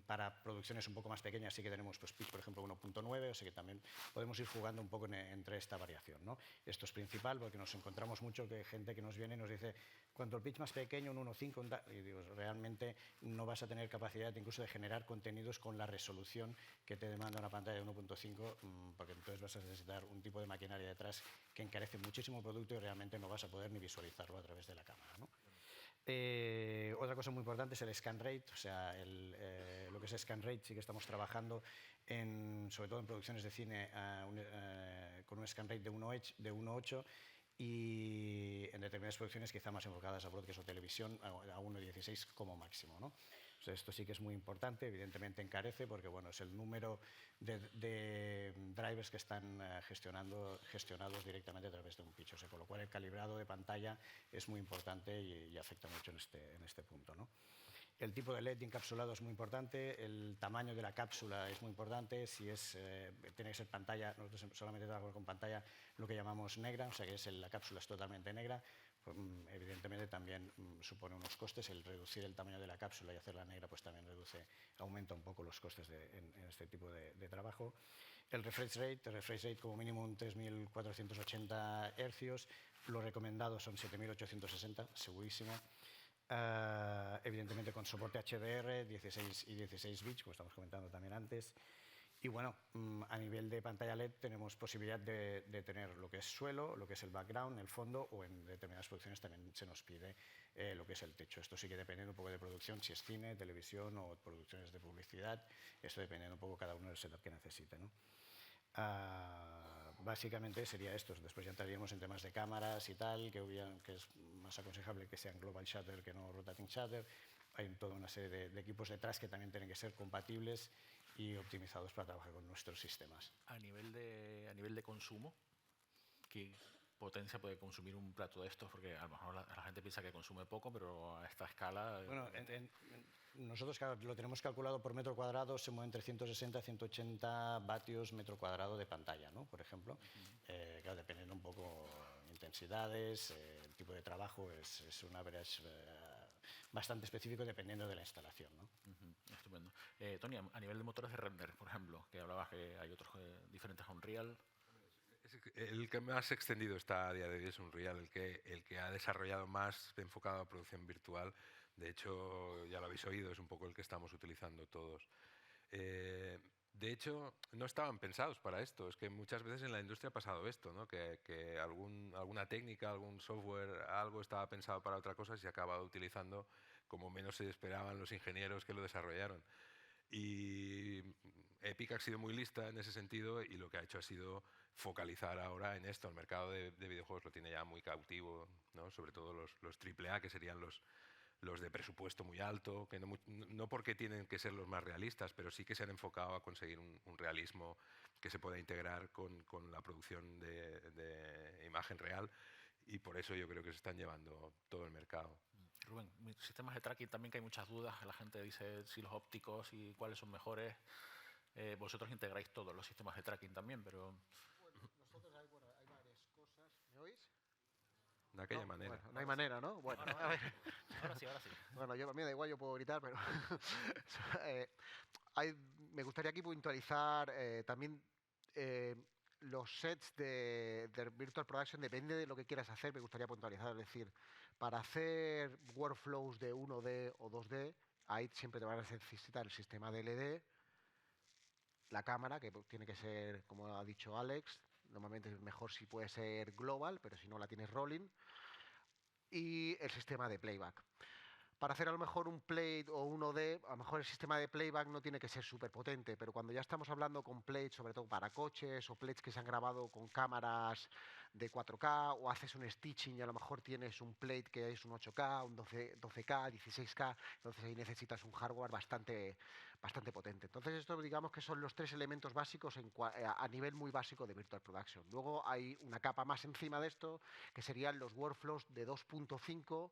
para producciones un poco más pequeñas sí que tenemos pues, pitch, por ejemplo, 1.9, o sea que también podemos ir jugando un poco entre esta variación, ¿no? Esto es principal porque nos encontramos mucho que gente que nos viene y nos dice, cuanto el pitch más pequeño, un 1.5, y digo, realmente no vas a tener capacidad incluso de generar contenidos con la resolución que te demanda una pantalla de 1.5, porque entonces vas a necesitar un tipo de maquinaria detrás que encarece muchísimo el producto y realmente no vas a poder ni visualizarlo a través de la cámara, ¿no? Otra cosa muy importante es el scan rate, o sea, lo que es scan rate sí que estamos trabajando, sobre todo en producciones de cine, con un scan rate de 1.8 y en determinadas producciones quizá más enfocadas a broadcast o televisión a 1.16 como máximo, ¿no? O sea, esto sí que es muy importante, evidentemente encarece porque bueno, es el número de drivers que están gestionados directamente a través de un pitch. O sea, con lo cual el calibrado de pantalla es muy importante y afecta mucho en este punto, ¿no? El tipo de LED encapsulado es muy importante, el tamaño de la cápsula es muy importante, si tiene que ser pantalla, nosotros solamente trabajamos con pantalla lo que llamamos negra, o sea que la cápsula es totalmente negra, pues, evidentemente también supone unos costes, el reducir el tamaño de la cápsula y hacerla negra pues también aumenta un poco los costes en este tipo de trabajo. El refresh rate como mínimo un 3480 Hz, lo recomendado son 7860, segurísimo. Evidentemente con soporte HDR, 16 y 16 bits, como estamos comentando también antes. Y bueno, a nivel de pantalla LED tenemos posibilidad de tener lo que es suelo, lo que es el background, el fondo, o en determinadas producciones también se nos pide lo que es el techo. Esto sí que dependiendo un poco de producción, si es cine, televisión o producciones de publicidad, esto dependiendo un poco cada uno del setup que necesite, ¿no? Básicamente sería esto. Después ya entraríamos en temas de cámaras y tal, que es más aconsejable que sean global shutter que no rotating shutter. Hay toda una serie de equipos detrás que también tienen que ser compatibles y optimizados para trabajar con nuestros sistemas. A nivel de consumo, ¿qué potencia puede consumir un plato de estos? Porque a lo mejor la gente piensa que consume poco, pero a esta escala... Bueno, nosotros claro, lo tenemos calculado por metro cuadrado, se mueve entre 160 a 180 vatios metro cuadrado de pantalla, ¿no? Por ejemplo. Claro, dependiendo un poco intensidades, el tipo de trabajo, es un average bastante específico dependiendo de la instalación, ¿no? Estupendo. Tony, a nivel de motores de render, por ejemplo, que hablabas que hay otros diferentes a Unreal. El que más extendido está a día de hoy es Unreal, el que ha desarrollado más enfocado a producción virtual. De hecho, ya lo habéis oído, es un poco el que estamos utilizando todos. De hecho, no estaban pensados para esto. Es que muchas veces en la industria ha pasado esto, ¿no? Que alguna técnica, algún software, algo estaba pensado para otra cosa y se ha acabado utilizando como menos se esperaban los ingenieros que lo desarrollaron. Y Epic ha sido muy lista en ese sentido y lo que ha hecho ha sido focalizar ahora en esto. El mercado de videojuegos lo tiene ya muy cautivo, ¿no? Sobre todo los AAA, que serían los de presupuesto muy alto, que no porque tienen que ser los más realistas, pero sí que se han enfocado a conseguir un realismo que se pueda integrar con la producción de imagen real, y por eso yo creo que se están llevando todo el mercado. Rubén, sistemas de tracking también, que hay muchas dudas, la gente dice si los ópticos y cuáles son mejores. Vosotros integráis todos los sistemas de tracking también, pero... Bueno, nosotros hay varias cosas. ¿Me oís? De aquella manera. Bueno, no hay manera, ¿no? Bueno, a ver. Ahora sí, ahora sí. Bueno, a mí da igual, yo puedo gritar, pero me gustaría aquí puntualizar también los sets de Virtual Production, depende de lo que quieras hacer, me gustaría puntualizar, es decir, para hacer workflows de 1D o 2D, ahí siempre te van a necesitar el sistema de LED, la cámara, que tiene que ser, como ha dicho Alex, normalmente es mejor si puede ser global, pero si no la tienes rolling, y el sistema de playback. Para hacer a lo mejor un plate o 1D, a lo mejor el sistema de playback no tiene que ser súper potente, pero cuando ya estamos hablando con plates, sobre todo para coches o plates que se han grabado con cámaras de 4K, o haces un stitching y a lo mejor tienes un plate que es un 8K, un 12K, 16K, entonces ahí necesitas un hardware bastante potente. Entonces estos digamos que son los tres elementos básicos a nivel muy básico de Virtual Production. Luego hay una capa más encima de esto, que serían los workflows de 2.5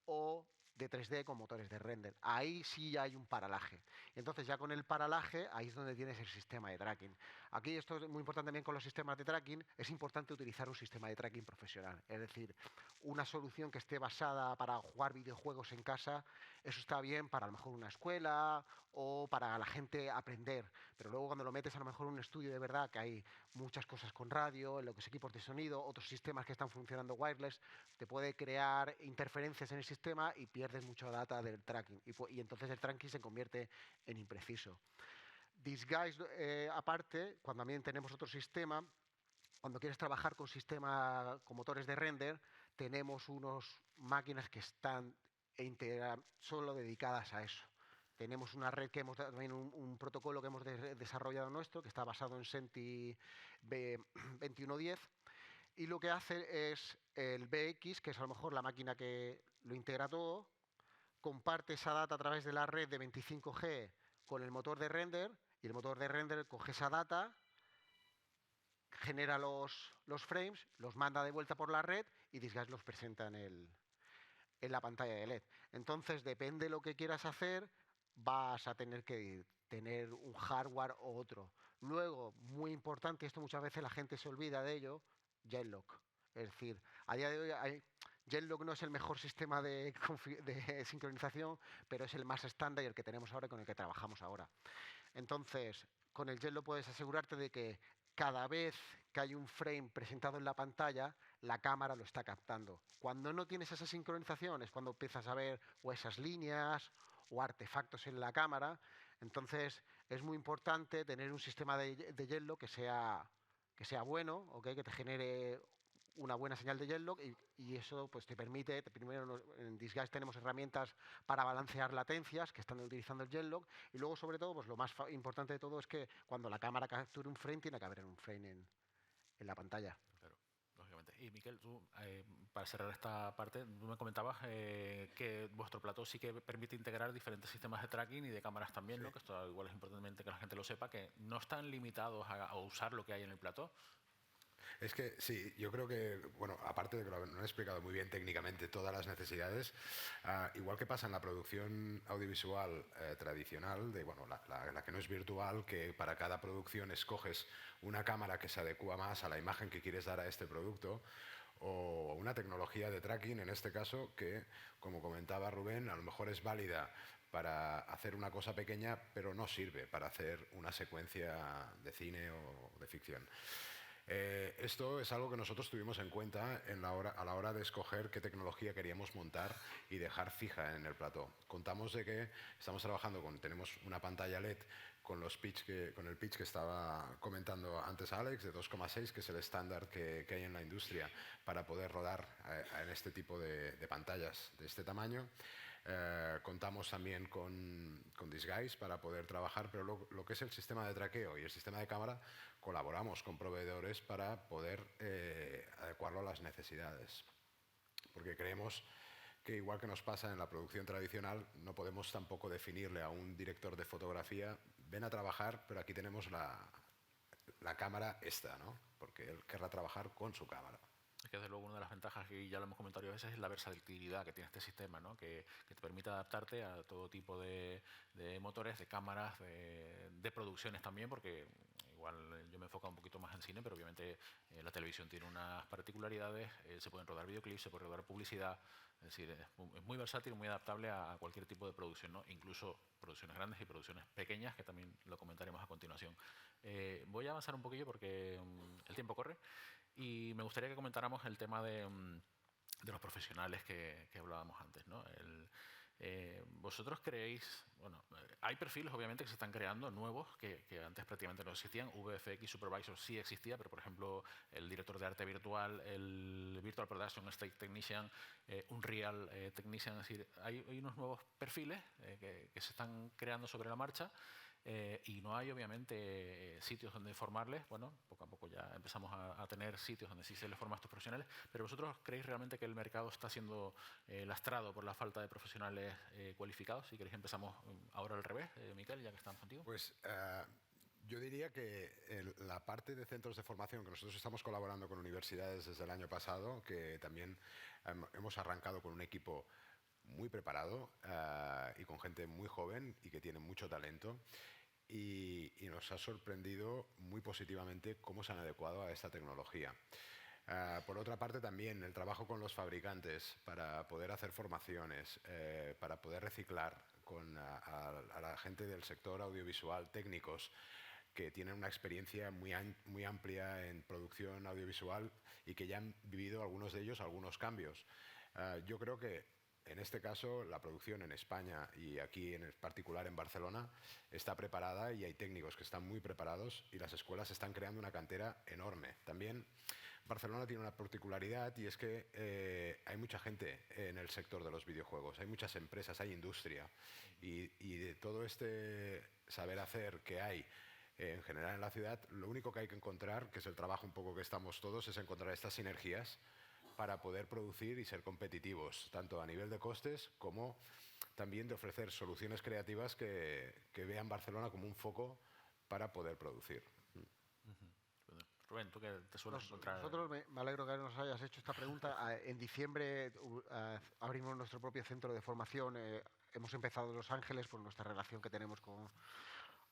o de 3D con motores de render. Ahí sí hay un paralaje. Entonces ya con el paralaje, ahí es donde tienes el sistema de tracking. Aquí esto es muy importante también con los sistemas de tracking, es importante utilizar un sistema de tracking profesional. Es decir, una solución que esté basada para jugar videojuegos en casa, eso está bien para a lo mejor una escuela o para la gente aprender. Pero luego cuando lo metes a lo mejor en un estudio de verdad, que hay muchas cosas con radio, en lo que es equipos de sonido, otros sistemas que están funcionando wireless, te puede crear interferencias en el sistema y pierdes mucha data del tracking. Y entonces el tracking se convierte en impreciso. Disguise, aparte, cuando también tenemos otro sistema, cuando quieres trabajar con motores de render, tenemos unas máquinas que están solo dedicadas a eso. Tenemos una red que también un protocolo que hemos desarrollado nuestro, que está basado en Senti 2110, y lo que hace es el BX, que es a lo mejor la máquina que lo integra todo, comparte esa data a través de la red de 25G con el motor de render, y el motor de render coge esa data, genera los frames, los manda de vuelta por la red y Disguise los presenta en la pantalla de LED. Entonces, depende de lo que quieras hacer, vas a tener que tener un hardware u otro. Luego, muy importante, esto muchas veces la gente se olvida de ello, Genlock. Es decir, a día de hoy Genlock no es el mejor sistema de sincronización, pero es el más estándar y el que tenemos ahora y con el que trabajamos ahora. Entonces, con el Genlock puedes asegurarte de que cada vez que hay un frame presentado en la pantalla, la cámara lo está captando. Cuando no tienes esa sincronización es cuando empiezas a ver o esas líneas o artefactos en la cámara. Entonces, es muy importante tener un sistema de Genlock que sea bueno, ¿okay? Que te genere una buena señal de Genlock y eso pues te permite, primero en Disguise tenemos herramientas para balancear latencias que están utilizando el Genlock y luego sobre todo pues lo más importante de todo es que cuando la cámara capture un frame tiene que haber un frame en la pantalla. Claro, lógicamente. Y Miquel, tú, para cerrar esta parte, tú me comentabas que vuestro plató sí que permite integrar diferentes sistemas de tracking y de cámaras también, sí, ¿no? Que esto igual es importante que la gente lo sepa, que no están limitados a usar lo que hay en el plató. Es que sí, yo creo que, bueno, aparte de que no he explicado muy bien técnicamente todas las necesidades, igual que pasa en la producción audiovisual tradicional, de, bueno, la que no es virtual, que para cada producción escoges una cámara que se adecua más a la imagen que quieres dar a este producto, o una tecnología de tracking, en este caso, que, como comentaba Rubén, a lo mejor es válida para hacer una cosa pequeña, pero no sirve para hacer una secuencia de cine o de ficción. Esto es algo que nosotros tuvimos en cuenta a la hora de escoger qué tecnología queríamos montar y dejar fija en el plató. Contamos de que estamos trabajando tenemos una pantalla LED con el pitch que estaba comentando antes Alex, de 2,6, que es el estándar que hay en la industria para poder rodar en este tipo de pantallas de este tamaño. Contamos también con Disguise para poder trabajar, pero lo que es el sistema de traqueo y el sistema de cámara, colaboramos con proveedores para poder adecuarlo a las necesidades. Porque creemos que, igual que nos pasa en la producción tradicional, no podemos tampoco definirle a un director de fotografía, ven a trabajar, pero aquí tenemos la cámara esta, ¿no? Porque él querrá trabajar con su cámara. Es que desde luego una de las ventajas, que ya lo hemos comentado a veces, es la versatilidad que tiene este sistema, ¿no? Que te permite adaptarte a todo tipo de motores, de cámaras, de producciones también, porque igual yo me he enfocado un poquito más en cine, pero obviamente la televisión tiene unas particularidades, se pueden rodar videoclips, se puede rodar publicidad, es decir, es muy versátil, muy adaptable a cualquier tipo de producción, ¿no? Incluso producciones grandes y producciones pequeñas, que también lo comentaremos a continuación. Voy a avanzar un poquillo porque el tiempo corre. Y me gustaría que comentáramos el tema de los profesionales que hablábamos antes, ¿no? Vosotros creéis, bueno, hay perfiles obviamente que se están creando nuevos que antes prácticamente no existían. VFX Supervisor sí existía, pero por ejemplo el director de arte virtual, el Virtual Production Stage Technician, Unreal Technician, es decir, hay unos nuevos perfiles que se están creando sobre la marcha. Y no hay obviamente sitios donde formarles. Bueno, poco a poco ya empezamos a tener sitios donde sí se les forma a estos profesionales, pero ¿vosotros creéis realmente que el mercado está siendo lastrado por la falta de profesionales cualificados? Si queréis empezamos ahora al revés, Miquel, ya que estamos contigo. Pues yo diría que la parte de centros de formación, que nosotros estamos colaborando con universidades desde el año pasado, que también hemos arrancado con un equipo muy preparado y con gente muy joven y que tiene mucho talento, y nos ha sorprendido muy positivamente cómo se han adecuado a esta tecnología. Por otra parte, también el trabajo con los fabricantes para poder hacer formaciones, para poder reciclar a la gente del sector audiovisual, técnicos que tienen una experiencia muy amplia en producción audiovisual y que ya han vivido algunos de ellos algunos cambios. Yo creo que en este caso, la producción en España y aquí en particular en Barcelona está preparada y hay técnicos que están muy preparados y las escuelas están creando una cantera enorme. También Barcelona tiene una particularidad y es que hay mucha gente en el sector de los videojuegos, hay muchas empresas, hay industria y de todo este saber hacer que hay en general en la ciudad, lo único que hay que encontrar, que es el trabajo un poco que estamos todos, es encontrar estas sinergias para poder producir y ser competitivos, tanto a nivel de costes como también de ofrecer soluciones creativas que vean Barcelona como un foco para poder producir. Rubén, ¿tú qué te sueles encontrar? Nosotros me alegro que nos hayas hecho esta pregunta. En diciembre abrimos nuestro propio centro de formación. Hemos empezado en Los Ángeles por nuestra relación que tenemos con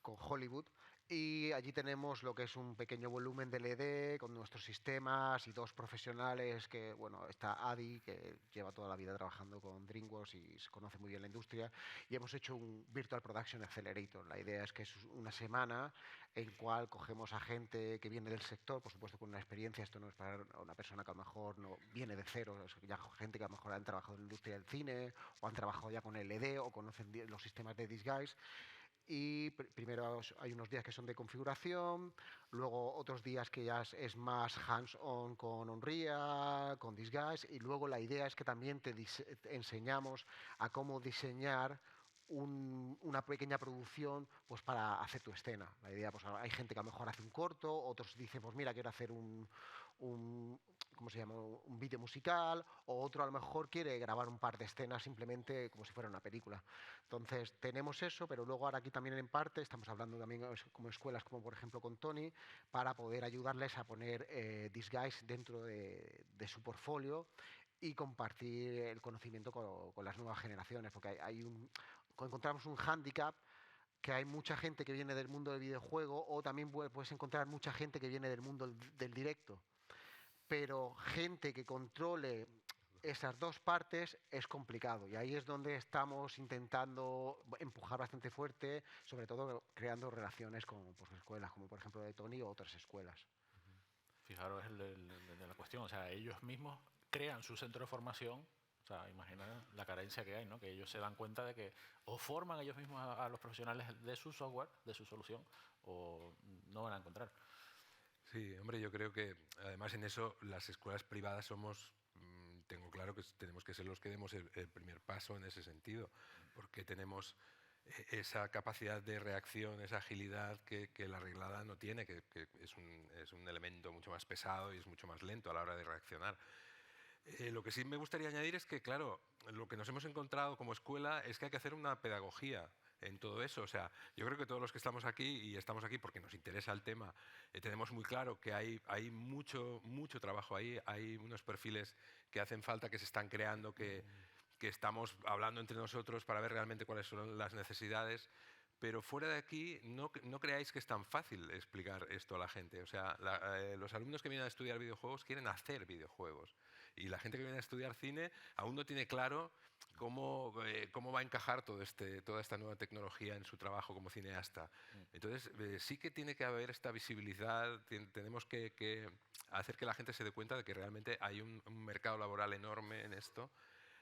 Hollywood, y allí tenemos lo que es un pequeño volumen de LED con nuestros sistemas y 2 profesionales que, bueno, está Adi, que lleva toda la vida trabajando con DreamWorks y se conoce muy bien la industria, y hemos hecho un Virtual Production Accelerator. La idea es que es una semana en cual cogemos a gente que viene del sector, por supuesto con una experiencia. Esto no es para una persona que a lo mejor no viene de cero, es ya gente que a lo mejor han trabajado en la industria del cine o han trabajado ya con LED o conocen los sistemas de Disguise. Y primero hay unos días que son de configuración, luego otros días que ya es más hands-on con Unreal, con Disguise, y luego la idea es que también te enseñamos a cómo diseñar una pequeña producción, pues, para hacer tu escena. La idea, pues, hay gente que a lo mejor hace un corto, otros dicen, pues mira, quiero hacer ¿cómo se llama? Un vídeo musical, o otro a lo mejor quiere grabar un par de escenas simplemente como si fuera una película. Entonces tenemos eso, pero luego ahora aquí también en parte estamos hablando también como escuelas, como por ejemplo con Tony, para poder ayudarles a poner Disguise dentro de su portfolio y compartir el conocimiento con las nuevas generaciones, porque encontramos un hándicap, que hay mucha gente que viene del mundo del videojuego, o también puedes encontrar mucha gente que viene del mundo del directo. Pero gente que controle esas 2 partes es complicado, y ahí es donde estamos intentando empujar bastante fuerte, sobre todo creando relaciones con, pues, escuelas como por ejemplo de Tony o otras escuelas. Fijaros de la cuestión, o sea, ellos mismos crean su centro de formación. O sea, imagina la carencia que hay, ¿no? Que ellos se dan cuenta de que o forman ellos mismos a los profesionales de su software, de su solución, o no van a encontrar. Sí, hombre, yo creo que además en eso las escuelas privadas tengo claro que tenemos que ser los que demos el primer paso en ese sentido, porque tenemos esa capacidad de reacción, esa agilidad que la reglada no tiene, que es un elemento mucho más pesado y es mucho más lento a la hora de reaccionar. Lo que sí me gustaría añadir es que, claro, lo que nos hemos encontrado como escuela es que hay que hacer una pedagogía en todo eso. O sea, yo creo que todos los que estamos aquí, y estamos aquí porque nos interesa el tema, tenemos muy claro que hay mucho trabajo ahí, hay unos perfiles que hacen falta, que se están creando, que estamos hablando entre nosotros para ver realmente cuáles son las necesidades. Pero fuera de aquí, no creáis que es tan fácil explicar esto a la gente. O sea, los alumnos que vienen a estudiar videojuegos quieren hacer videojuegos. Y la gente que viene a estudiar cine aún no tiene claro cómo va a encajar toda esta nueva tecnología en su trabajo como cineasta. Entonces, sí que tiene que haber esta visibilidad. Tenemos que hacer que la gente se dé cuenta de que realmente hay un mercado laboral enorme en esto.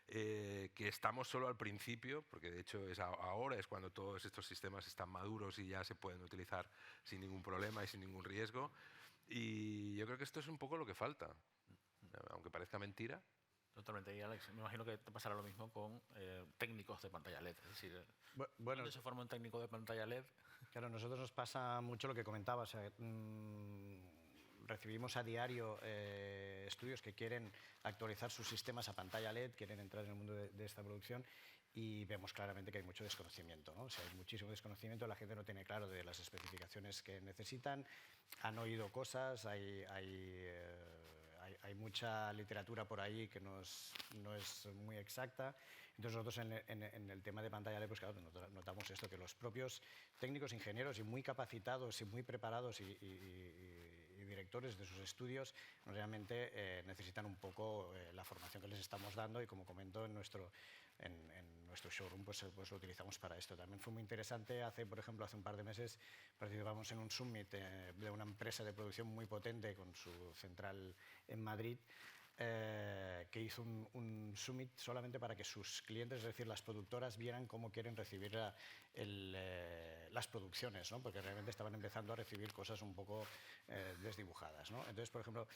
Que estamos solo al principio, porque de hecho ahora es cuando todos estos sistemas están maduros y ya se pueden utilizar sin ningún problema y sin ningún riesgo. Y yo creo que esto es un poco lo que falta, aunque parezca mentira. Totalmente. Y Alex, me imagino que te pasará lo mismo con técnicos de pantalla LED. Es decir, bueno, ¿dónde se forma un técnico de pantalla LED? Claro, a nosotros nos pasa mucho lo que comentaba. O sea, recibimos a diario estudios que quieren actualizar sus sistemas a pantalla LED, quieren entrar en el mundo de esta producción, y vemos claramente que hay mucho desconocimiento, ¿no? O sea, hay muchísimo desconocimiento, la gente no tiene claro de las especificaciones que necesitan, han oído cosas, hay mucha literatura por ahí que no es muy exacta. Entonces nosotros en el tema de pantalla LED, pues claro, notamos esto, que los propios técnicos, ingenieros y muy capacitados y muy preparados y directores de sus estudios realmente necesitan un poco la formación que les estamos dando, y como comento en nuestro showroom pues lo utilizamos para esto. También fue muy interesante, por ejemplo, hace un par de meses participamos en un summit de una empresa de producción muy potente con su central en Madrid, que hizo un summit solamente para que sus clientes, es decir, las productoras, vieran cómo quieren recibir las producciones, ¿no? Porque realmente estaban empezando a recibir cosas un poco desdibujadas, ¿no? Entonces, por ejemplo,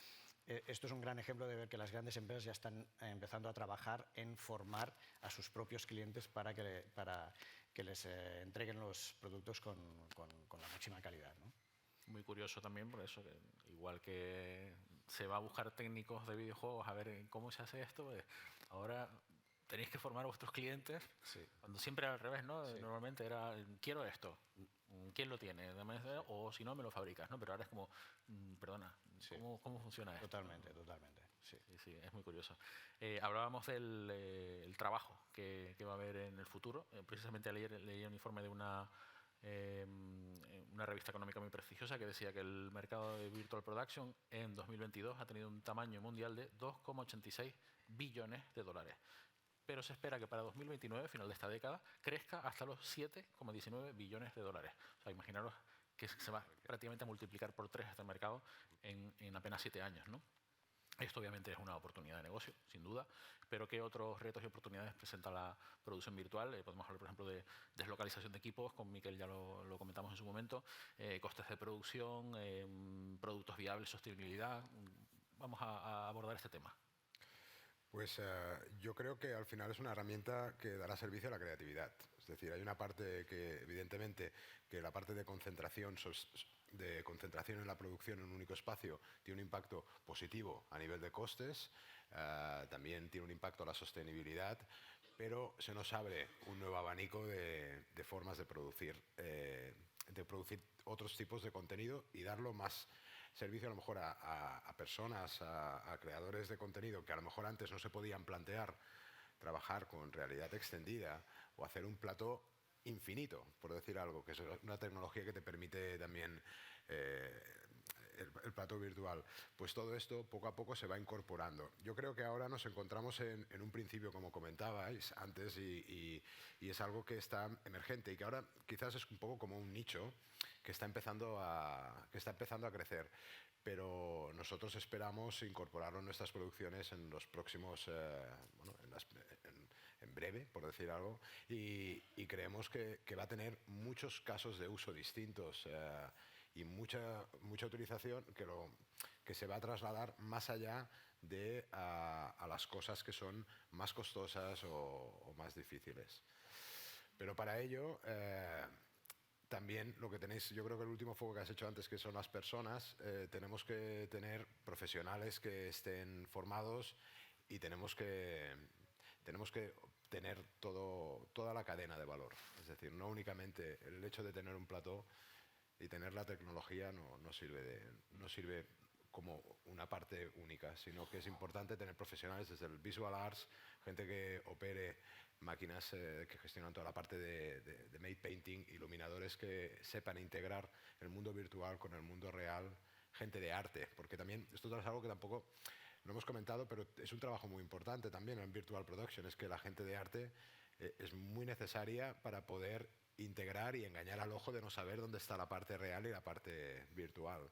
esto es un gran ejemplo de ver que las grandes empresas ya están empezando a trabajar en formar a sus propios clientes para que les entreguen los productos con la máxima calidad, ¿no? Muy curioso también por eso, que igual que se va a buscar técnicos de videojuegos a ver cómo se hace esto, ahora tenéis que formar a vuestros clientes, cuando siempre era al revés, ¿no? Sí. Normalmente era, quiero esto, ¿quién lo tiene? O si no, me lo fabricas, ¿no? Pero ahora es como, perdona, Sí. ¿cómo funciona esto? Totalmente, totalmente. Sí. Sí, es muy curioso. Hablábamos del el trabajo que va a haber en el futuro. Precisamente ayer leí un informe de una revista económica muy prestigiosa que decía que el mercado de Virtual Production en 2022 ha tenido un tamaño mundial de 2,86 billones de dólares. Pero se espera que para 2029, final de esta década, crezca hasta los 7,19 billones de dólares. O sea, imaginaros que se va prácticamente a multiplicar por 3 este mercado en apenas 7 años, ¿no? Esto obviamente es una oportunidad de negocio, sin duda, pero ¿qué otros retos y oportunidades presenta la producción virtual? Podemos hablar, por ejemplo, de deslocalización de equipos, con Miquel ya lo comentamos en su momento, costes de producción, productos viables, sostenibilidad. Vamos a abordar este tema. Pues yo creo que al final es una herramienta que dará servicio a la creatividad. Es decir, hay una parte que, evidentemente, que la parte de concentración en la producción en un único espacio tiene un impacto positivo a nivel de costes, también tiene un impacto a la sostenibilidad, pero se nos abre un nuevo abanico de formas de producir otros tipos de contenido y darlo más servicio a lo mejor a personas, a creadores de contenido que a lo mejor antes no se podían plantear trabajar con realidad extendida o hacer un plató infinito, por decir algo, que es una tecnología que te permite también el plató virtual. Pues todo esto poco a poco se va incorporando. Yo creo que ahora nos encontramos en un principio, como comentabais antes, y es algo que está emergente y que ahora quizás es un poco como un nicho que está empezando a crecer. Pero nosotros esperamos incorporarlo en nuestras producciones en los próximos, en breve, por decir algo, y creemos que va a tener muchos casos de uso distintos y mucha utilización que se va a trasladar más allá de a las cosas que son más costosas o más difíciles. Pero para ello también lo que tenéis, yo creo que el último foco que has hecho antes, que son las personas, tenemos que tener profesionales que estén formados y tenemos que tener toda la cadena de valor. Es decir, no únicamente el hecho de tener un plató y tener la tecnología no sirve como una parte única, sino que es importante tener profesionales desde el Visual Arts, gente que opere máquinas que gestionan toda la parte de made painting, iluminadores que sepan integrar el mundo virtual con el mundo real, gente de arte, porque también esto es algo que tampoco no hemos comentado, pero es un trabajo muy importante también en Virtual Production, es que la gente de arte es muy necesaria para poder integrar y engañar al ojo de no saber dónde está la parte real y la parte virtual.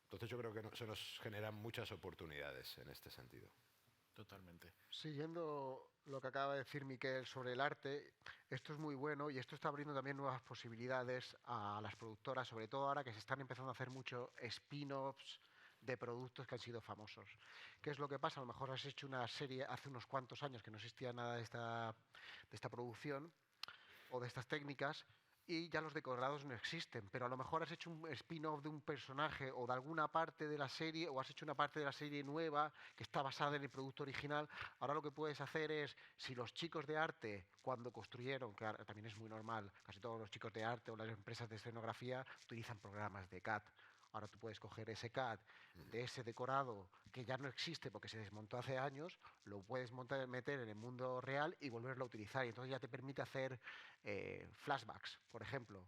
Entonces yo creo que se nos generan muchas oportunidades en este sentido. Totalmente. Siguiendo lo que acaba de decir Miquel sobre el arte, esto es muy bueno y esto está abriendo también nuevas posibilidades a las productoras, sobre todo ahora que se están empezando a hacer muchos spin-offs de productos que han sido famosos. ¿Qué es lo que pasa? A lo mejor has hecho una serie hace unos cuantos años que no existía nada de esta producción o de estas técnicas y ya los decorados no existen, pero a lo mejor has hecho un spin-off de un personaje o de alguna parte de la serie o has hecho una parte de la serie nueva que está basada en el producto original. Ahora lo que puedes hacer es, si los chicos de arte cuando construyeron, que también es muy normal, casi todos los chicos de arte o las empresas de escenografía utilizan programas de CAD. Ahora tú puedes coger ese CAD de ese decorado que ya no existe porque se desmontó hace años, lo puedes meter en el mundo real y volverlo a utilizar. Y entonces ya te permite hacer flashbacks, por ejemplo.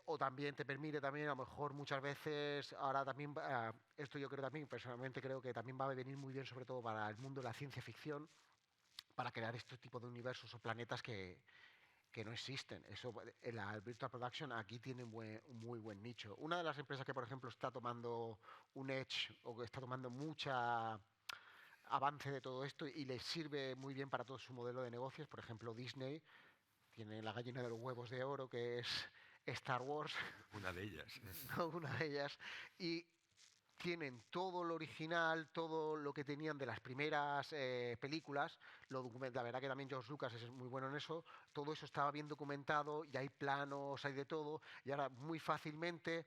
O también te permite también, a lo mejor muchas veces, ahora también, esto yo creo también, personalmente creo que también va a venir muy bien sobre todo para el mundo de la ciencia ficción, para crear este tipo de universos o planetas que no existen. Eso, la Virtual Production aquí tiene un muy buen nicho. Una de las empresas que, por ejemplo, está tomando un edge o que está tomando mucha avance de todo esto y le sirve muy bien para todo su modelo de negocios, por ejemplo, Disney tiene la gallina de los huevos de oro, que es Star Wars. Una de ellas. Una de ellas. Y tienen todo lo original, todo lo que tenían de las primeras películas, la verdad que también George Lucas es muy bueno en eso, todo eso estaba bien documentado y hay planos, hay de todo, y ahora muy fácilmente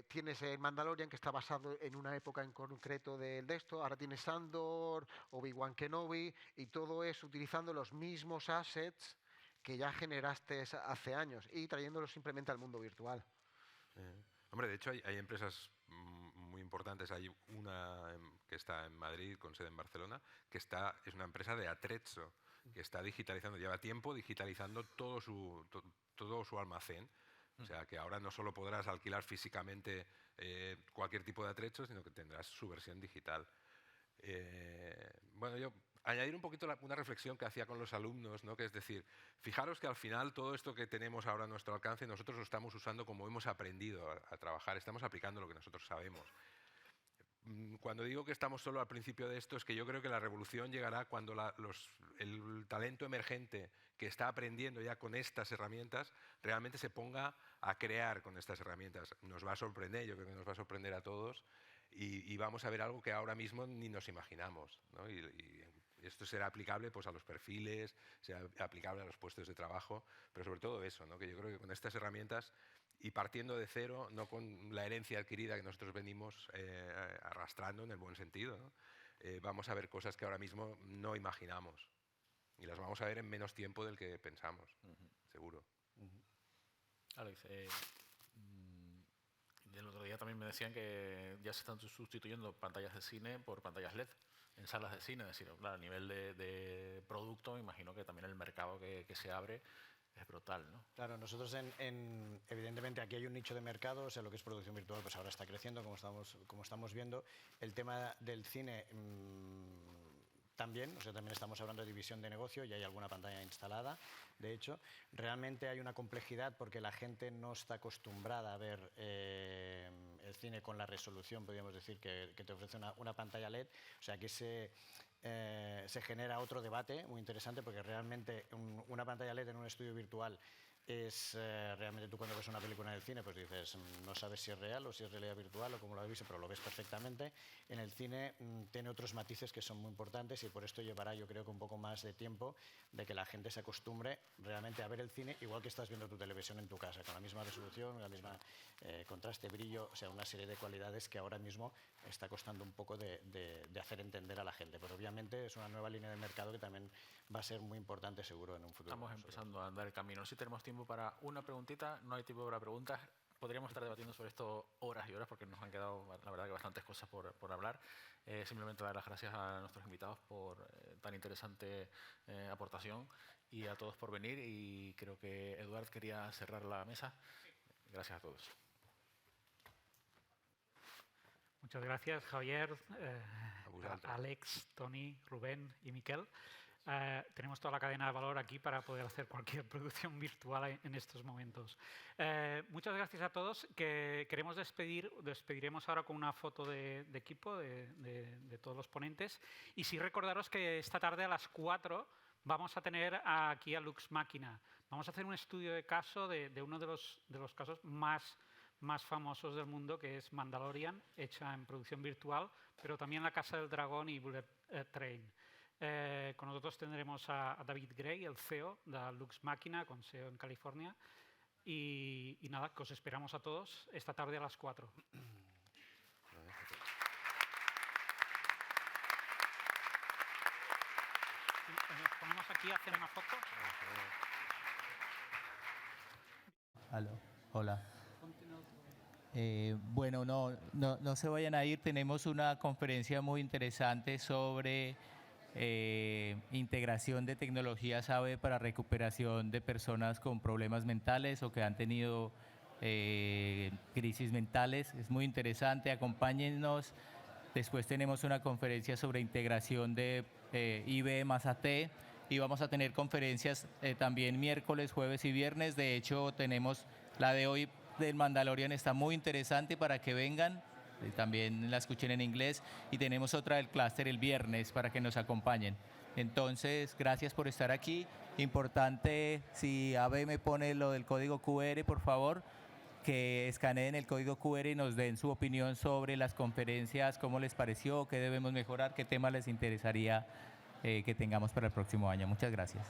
tienes el Mandalorian, que está basado en una época en concreto de esto, ahora tienes Andor, Obi-Wan Kenobi, y todo es utilizando los mismos assets que ya generaste hace años y trayéndolos simplemente al mundo virtual. Hombre, de hecho hay empresas muy importantes. Hay una que está en Madrid, con sede en Barcelona, que es una empresa de Atrezzo, que está digitalizando, lleva tiempo digitalizando todo su almacén. O sea, que ahora no solo podrás alquilar físicamente cualquier tipo de Atrezzo, sino que tendrás su versión digital. Bueno, yo añadir un poquito una reflexión que hacía con los alumnos, ¿no? Que es decir, fijaros que al final todo esto que tenemos ahora a nuestro alcance, nosotros lo estamos usando como hemos aprendido a trabajar, estamos aplicando lo que nosotros sabemos. Cuando digo que estamos solo al principio de esto, es que yo creo que la revolución llegará cuando el talento emergente que está aprendiendo ya con estas herramientas realmente se ponga a crear con estas herramientas. Nos va a sorprender, yo creo que nos va a sorprender a todos, y vamos a ver algo que ahora mismo ni nos imaginamos, ¿no? Y esto será aplicable pues, a los perfiles, será aplicable a los puestos de trabajo, pero sobre todo eso, ¿no? Que yo creo que con estas herramientas y partiendo de cero, no con la herencia adquirida que nosotros venimos arrastrando en el buen sentido, ¿no? Vamos a ver cosas que ahora mismo no imaginamos y las vamos a ver en menos tiempo del que pensamos, seguro. Alex, el otro día también me decían que ya se están sustituyendo pantallas de cine por pantallas LED en salas de cine. Es decir, claro, a nivel de producto, me imagino que también el mercado que se abre es brutal, ¿no? Claro, nosotros evidentemente aquí hay un nicho de mercado, o sea, lo que es producción virtual pues ahora está creciendo, como estamos viendo. El tema del cine también, o sea, también estamos hablando de división de negocio y hay alguna pantalla instalada. De hecho, realmente hay una complejidad porque la gente no está acostumbrada a ver el cine con la resolución, podríamos decir, que te ofrece una pantalla LED. O sea, que se genera otro debate muy interesante porque realmente una pantalla LED en un estudio virtual es realmente tú cuando ves una película en el cine pues dices no sabes si es real o si es realidad virtual o cómo lo has visto, pero lo ves perfectamente. En el cine tiene otros matices que son muy importantes y por esto llevará yo creo que un poco más de tiempo de que la gente se acostumbre realmente a ver el cine igual que estás viendo tu televisión en tu casa, con la misma resolución, la misma contraste, brillo, o sea, una serie de cualidades que ahora mismo está costando un poco de hacer entender a la gente, pero obviamente es una nueva línea de mercado que también va a ser muy importante seguro en un futuro. Estamos empezando a andar el camino. Si tenemos tiempo para una preguntita, no hay tiempo para preguntas. Podríamos estar debatiendo sobre esto horas y horas porque nos han quedado, la verdad, que bastantes cosas por hablar. Simplemente dar las gracias a nuestros invitados por tan interesante aportación y a todos por venir. Y creo que Eduard quería cerrar la mesa. Gracias a todos. Muchas gracias, Javier, Alex, Toni, Rubén y Miquel. Tenemos toda la cadena de valor aquí para poder hacer cualquier producción virtual en estos momentos. Muchas gracias a todos. Que queremos despediremos ahora con una foto de equipo de todos los ponentes. Y sí recordaros que esta tarde a las 4 vamos a tener aquí a Lux Machina. Vamos a hacer un estudio de caso de uno de los casos más famosos del mundo, que es Mandalorian, hecha en producción virtual, pero también La Casa del Dragón y Bullet Train. Con nosotros tendremos a David Gray, el CEO de Lux Machina, con CEO en California. Y nada, que os esperamos a todos esta tarde a las 4. Nos ponemos aquí a hacer una foto. Aló, hola. Bueno, no se vayan a ir. Tenemos una conferencia muy interesante sobre integración de tecnologías AVE para recuperación de personas con problemas mentales o que han tenido crisis mentales. Es muy interesante, acompáñennos. Después tenemos una conferencia sobre integración de IBM más AT y vamos a tener conferencias también miércoles, jueves y viernes. De hecho, tenemos la de hoy del Mandalorian, está muy interesante para que vengan. También la escuchen en inglés y tenemos otra del clúster el viernes para que nos acompañen. Entonces, gracias por estar aquí. Importante, si AVE me pone lo del código QR, por favor, que escaneen el código QR y nos den su opinión sobre las conferencias, cómo les pareció, qué debemos mejorar, qué temas les interesaría que tengamos para el próximo año. Muchas gracias.